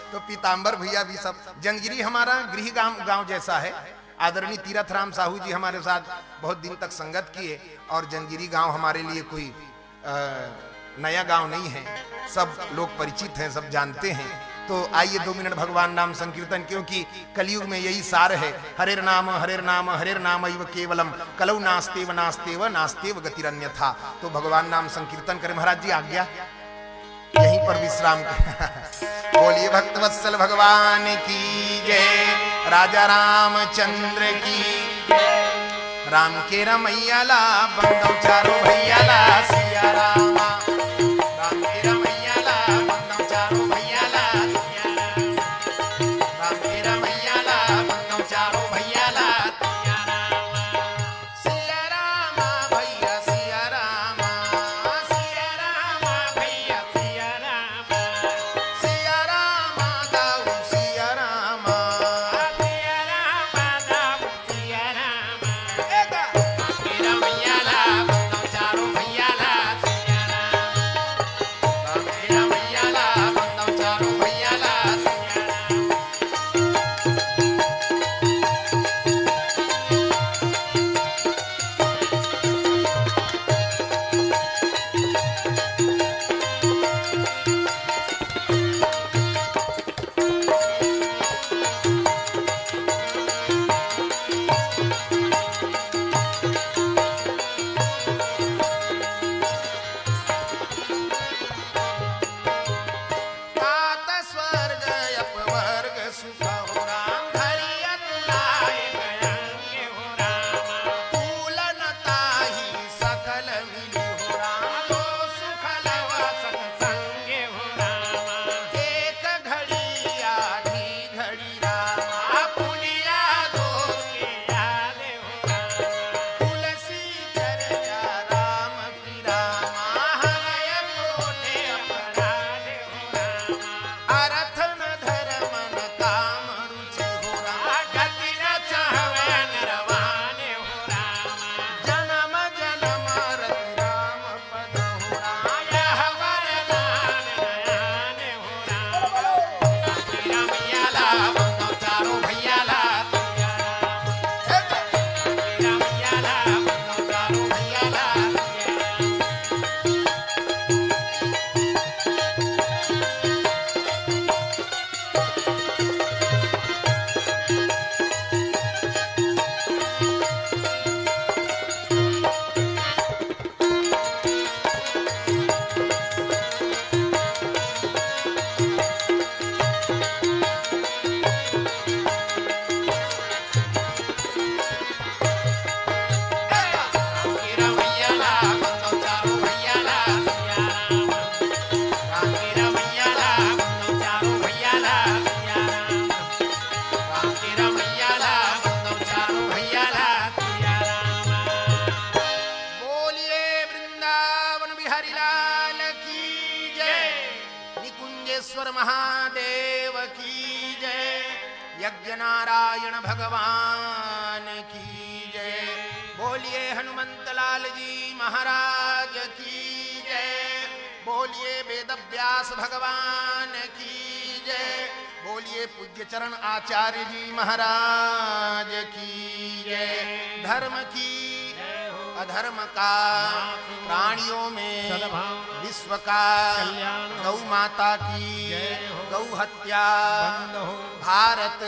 Speaker 1: तो पीताम्बर भैया भी सब। जंजगिरी हमारा गृह गांव जैसा है। आदरणीय तीरथ राम साहू जी हमारे साथ बहुत दिन तक संगत किए, और जंजगिरी गांव हमारे लिए कोई नया गांव नहीं है, सब लोग परिचित हैं, सब जानते हैं। तो आइए 2 मिनट भगवान नाम संकीर्तन, क्योंकि कलयुग में यही सार है। हरेर नाम हरेर नाम हरेर नाम एव केवलम, कलौ नास्तेव नास्तेव नास्तेव गतिरन्यथा। तो भगवान नाम संकीर्तन करें। महाराज जी आज्ञा, यहीं पर विश्राम बोलिए भक्तवत्सल भगवान की जय, राजा रामचंद्र की जय। राम के रमैया ला बंदौ चारो भैया ला सिया रामा, राम के रमैया ला बंदौ चारो भैया ला सिया रामा, राम के रमैया ला बंदौ चारो भैया ला सिया रामा, सिया रामा भैया सिया रामा, सिया रामा भैया सिया रामा, सिया रामा दाऊ सिया रामा, सिया रामा दाऊ सिया रामा, मेरा भैया ला बंदौ चारो भैया ला सिया रामा, मेरा भैया ला बंदौ चारो भैया ला सिया रामा। तात स्वर्ग अपवर्ग सुख हो राम, धरिया तुलाए गयांगे हो रामा, तुलन ताही सकल मिली हो राम, तो सुख लवा सत्संगे हो रामा, एक घड़ी आधी घड़ी रामा, पुलिया दो के यादे हो रामा, तुलसी चर्चा राम की रामा, हृदय कोटे अपराधे हो रामा, अर्थ न धर्म न काम रुचि हो रामा, गति न चाहवे नरवाने हो रामा, जन्म जन्म रति राम पद हो रामा, यह वरदान नयाने हो रामा, मेरा मैया ला बंदौ चारो भैया ला सिया रामा, मेरा मैया ला बंदौ चारो भैया ला सिया रामा। मेरा मैया ला बंदौ चारो भैया ला सिया रामा, मेरा मैया ला बंदौ चारो भैया ला सिया रामा, मेरा मैया ला बंदौ चारो भैया ला सिया रामा। बोलिए वृंदावन बिहारी लाल की जय, निकुंजेश्वर महादेव की जय, यज्ञ नारायण भगवान की जय। बोलिए हनुमंत लाल जी महाराज की जय, बोलिए वेद व्यास भगवान की जय, बोलिए पूज्य चरण आचार्य जी महाराज की जय। धर्म की अधर्म का, प्राणियों में विश्व का, गौ माता की गौ हत्या, भारत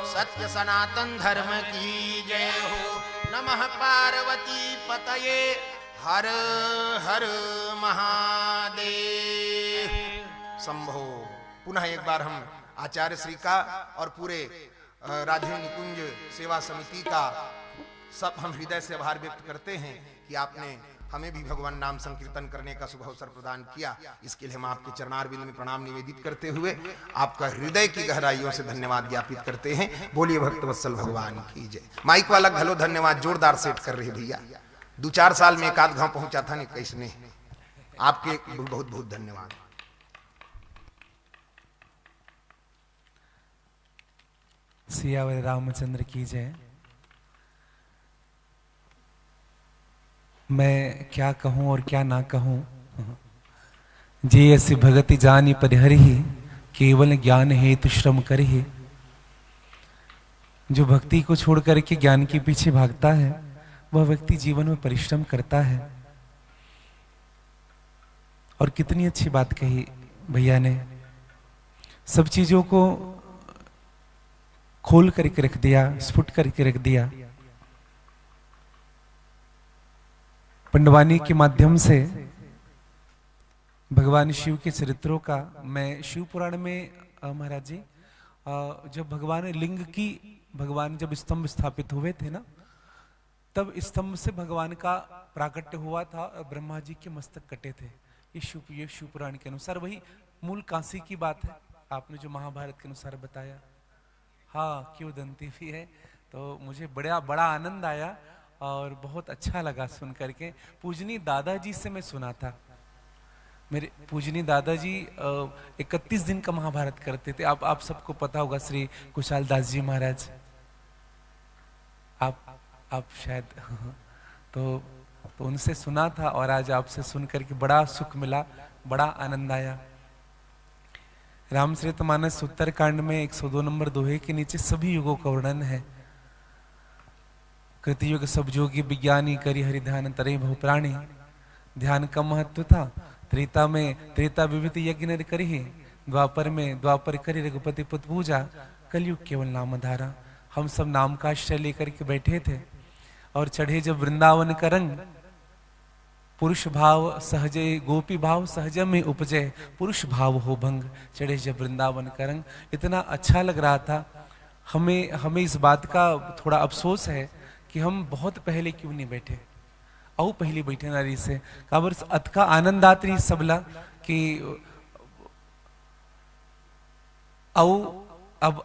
Speaker 1: सत्य सनातन धर्म की जय हो। नमः पार्वती पतये, हर हर महादेव शंभो। पुनः एक बार हम आचार्य श्री का और पूरे राधे निकुंज सेवा समिति का सब हम हृदय से आभार व्यक्त करते हैं कि आपने हमें भी भगवान नाम संकीर्तन करने का शुभ अवसर प्रदान किया। इसके लिए हम आपके चरणारविंद में प्रणाम निवेदित करते हुए आपका हृदय की गहराइयों से धन्यवाद ज्ञापित करते हैं। बोलिए भक्तवत्सल भगवान की जय। माइक वाला घलो धन्यवाद जोरदार सेट कर रहे भैया। 2-4 साल में एक आध गांव पहुंचा था नहीं कैसने। आपके बहुत बहुत धन्यवाद।
Speaker 3: सियावर रामचंद्र की जय। मैं क्या कहूं और क्या ना कहूं। जे ऐसी भगति जानी परिहरि, केवल ज्ञान हेतु श्रम करहि। जो भक्ति को छोड़ करके ज्ञान के पीछे भागता है वह व्यक्ति जीवन में परिश्रम करता है। और कितनी अच्छी बात कही भैया ने, सब चीजों को खोल करके रख दिया, स्फुट करके रख दिया। पंडवानी के माध्यम से भगवान शिव के चरित्रों का मैं शिव पुराण में महाराज जी जब भगवान जब स्तंभ स्थापित हुए थे ना, तब स्तंभ से भगवान का प्राकट्य हुआ था और ब्रह्मा जी के मस्तक कटे थे। ये शिव पुराण के अनुसार वही मूल काशी की बात है, आपने जो महाभारत के अनुसार बताया। हाँ, क्यों दंती भी है। तो मुझे बड़ा आनंद आया और बहुत अच्छा लगा सुन करके। पूजनी दादाजी से मैं सुना था, मेरे पूजनी दादाजी 31 दिन का महाभारत करते थे। आप सबको पता होगा, श्री कुशाल दास जी महाराज, आप शायद तो उनसे सुना था और आज आपसे सुन करके बड़ा सुख मिला, बड़ा आनंद आया। रामचरितमानस उत्तरकांड में 102 नंबर दोहे के नीचे सभी युगों का वर्णन है। कृतयुग सब जोगी विज्ञानी, करी हरि ध्यान तरे बहु प्राणी। ध्यान का महत्व था। त्रेता विविध यज्ञ नर करी, द्वापर करी रघुपति पुत पूजा, कलयुग केवल नाम धारा। हम सब नाम का आश्रय लेकर के बैठे थे और चढ़े जब वृंदावन का रंग, पुरुष भाव सहजे गोपी भाव सहज में उपजे, पुरुष भाव हो भंग। चढ़े जब वृंदावन का रंग, इतना अच्छा लग रहा था। हमें इस बात का थोड़ा अफसोस है कि हम बहुत पहले क्यों नहीं बैठे। औ पहले बैठे नारी से काबर अत का आनंद आत रही सबला कि अब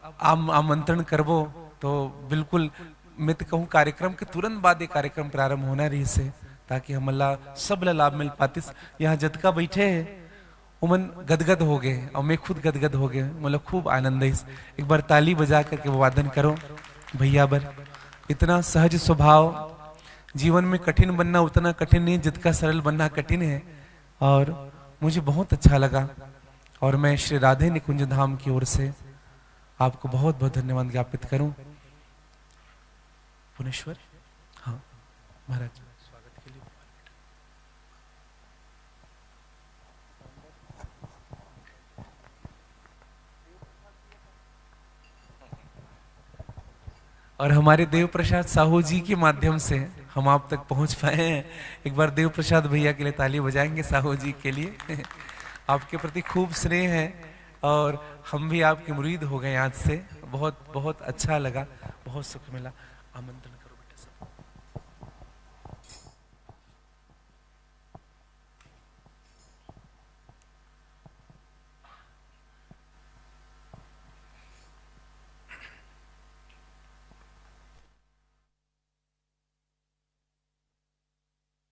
Speaker 3: आमंत्रण करबो तो बिल्कुल मैं तो कहूँ कार्यक्रम के तुरंत बाद ये कार्यक्रम प्रारंभ होना रही से, ताकि हम सब लाभ मिल पाते। यहाँ जतका बैठे है उमन गदगद हो गए और मैं खुद गदगद हो गए। मतलब खूब आनंद है। एक बार ताली बजा करके वादन करो भैया बर। इतना सहज स्वभाव, जीवन में कठिन बनना उतना कठिन नहीं जितना सरल बनना कठिन है। और मुझे बहुत अच्छा लगा और मैं श्री राधे निकुंज धाम की ओर से आपको बहुत बहुत धन्यवाद ज्ञापित करूं। पुनेश्वर, हाँ महाराज, स्वागत के लिए। और हमारे देव प्रसाद साहू जी के माध्यम से हम आप तक पहुंच पाए हैं। एक बार देव प्रसाद भैया के लिए ताली बजाएंगे साहू जी के लिए। आपके प्रति खूब स्नेह है और हम भी आपके मुरीद हो गए आज से। बहुत बहुत अच्छा लगा, बहुत सुख मिला। आमंत्रण करो बेटा सब।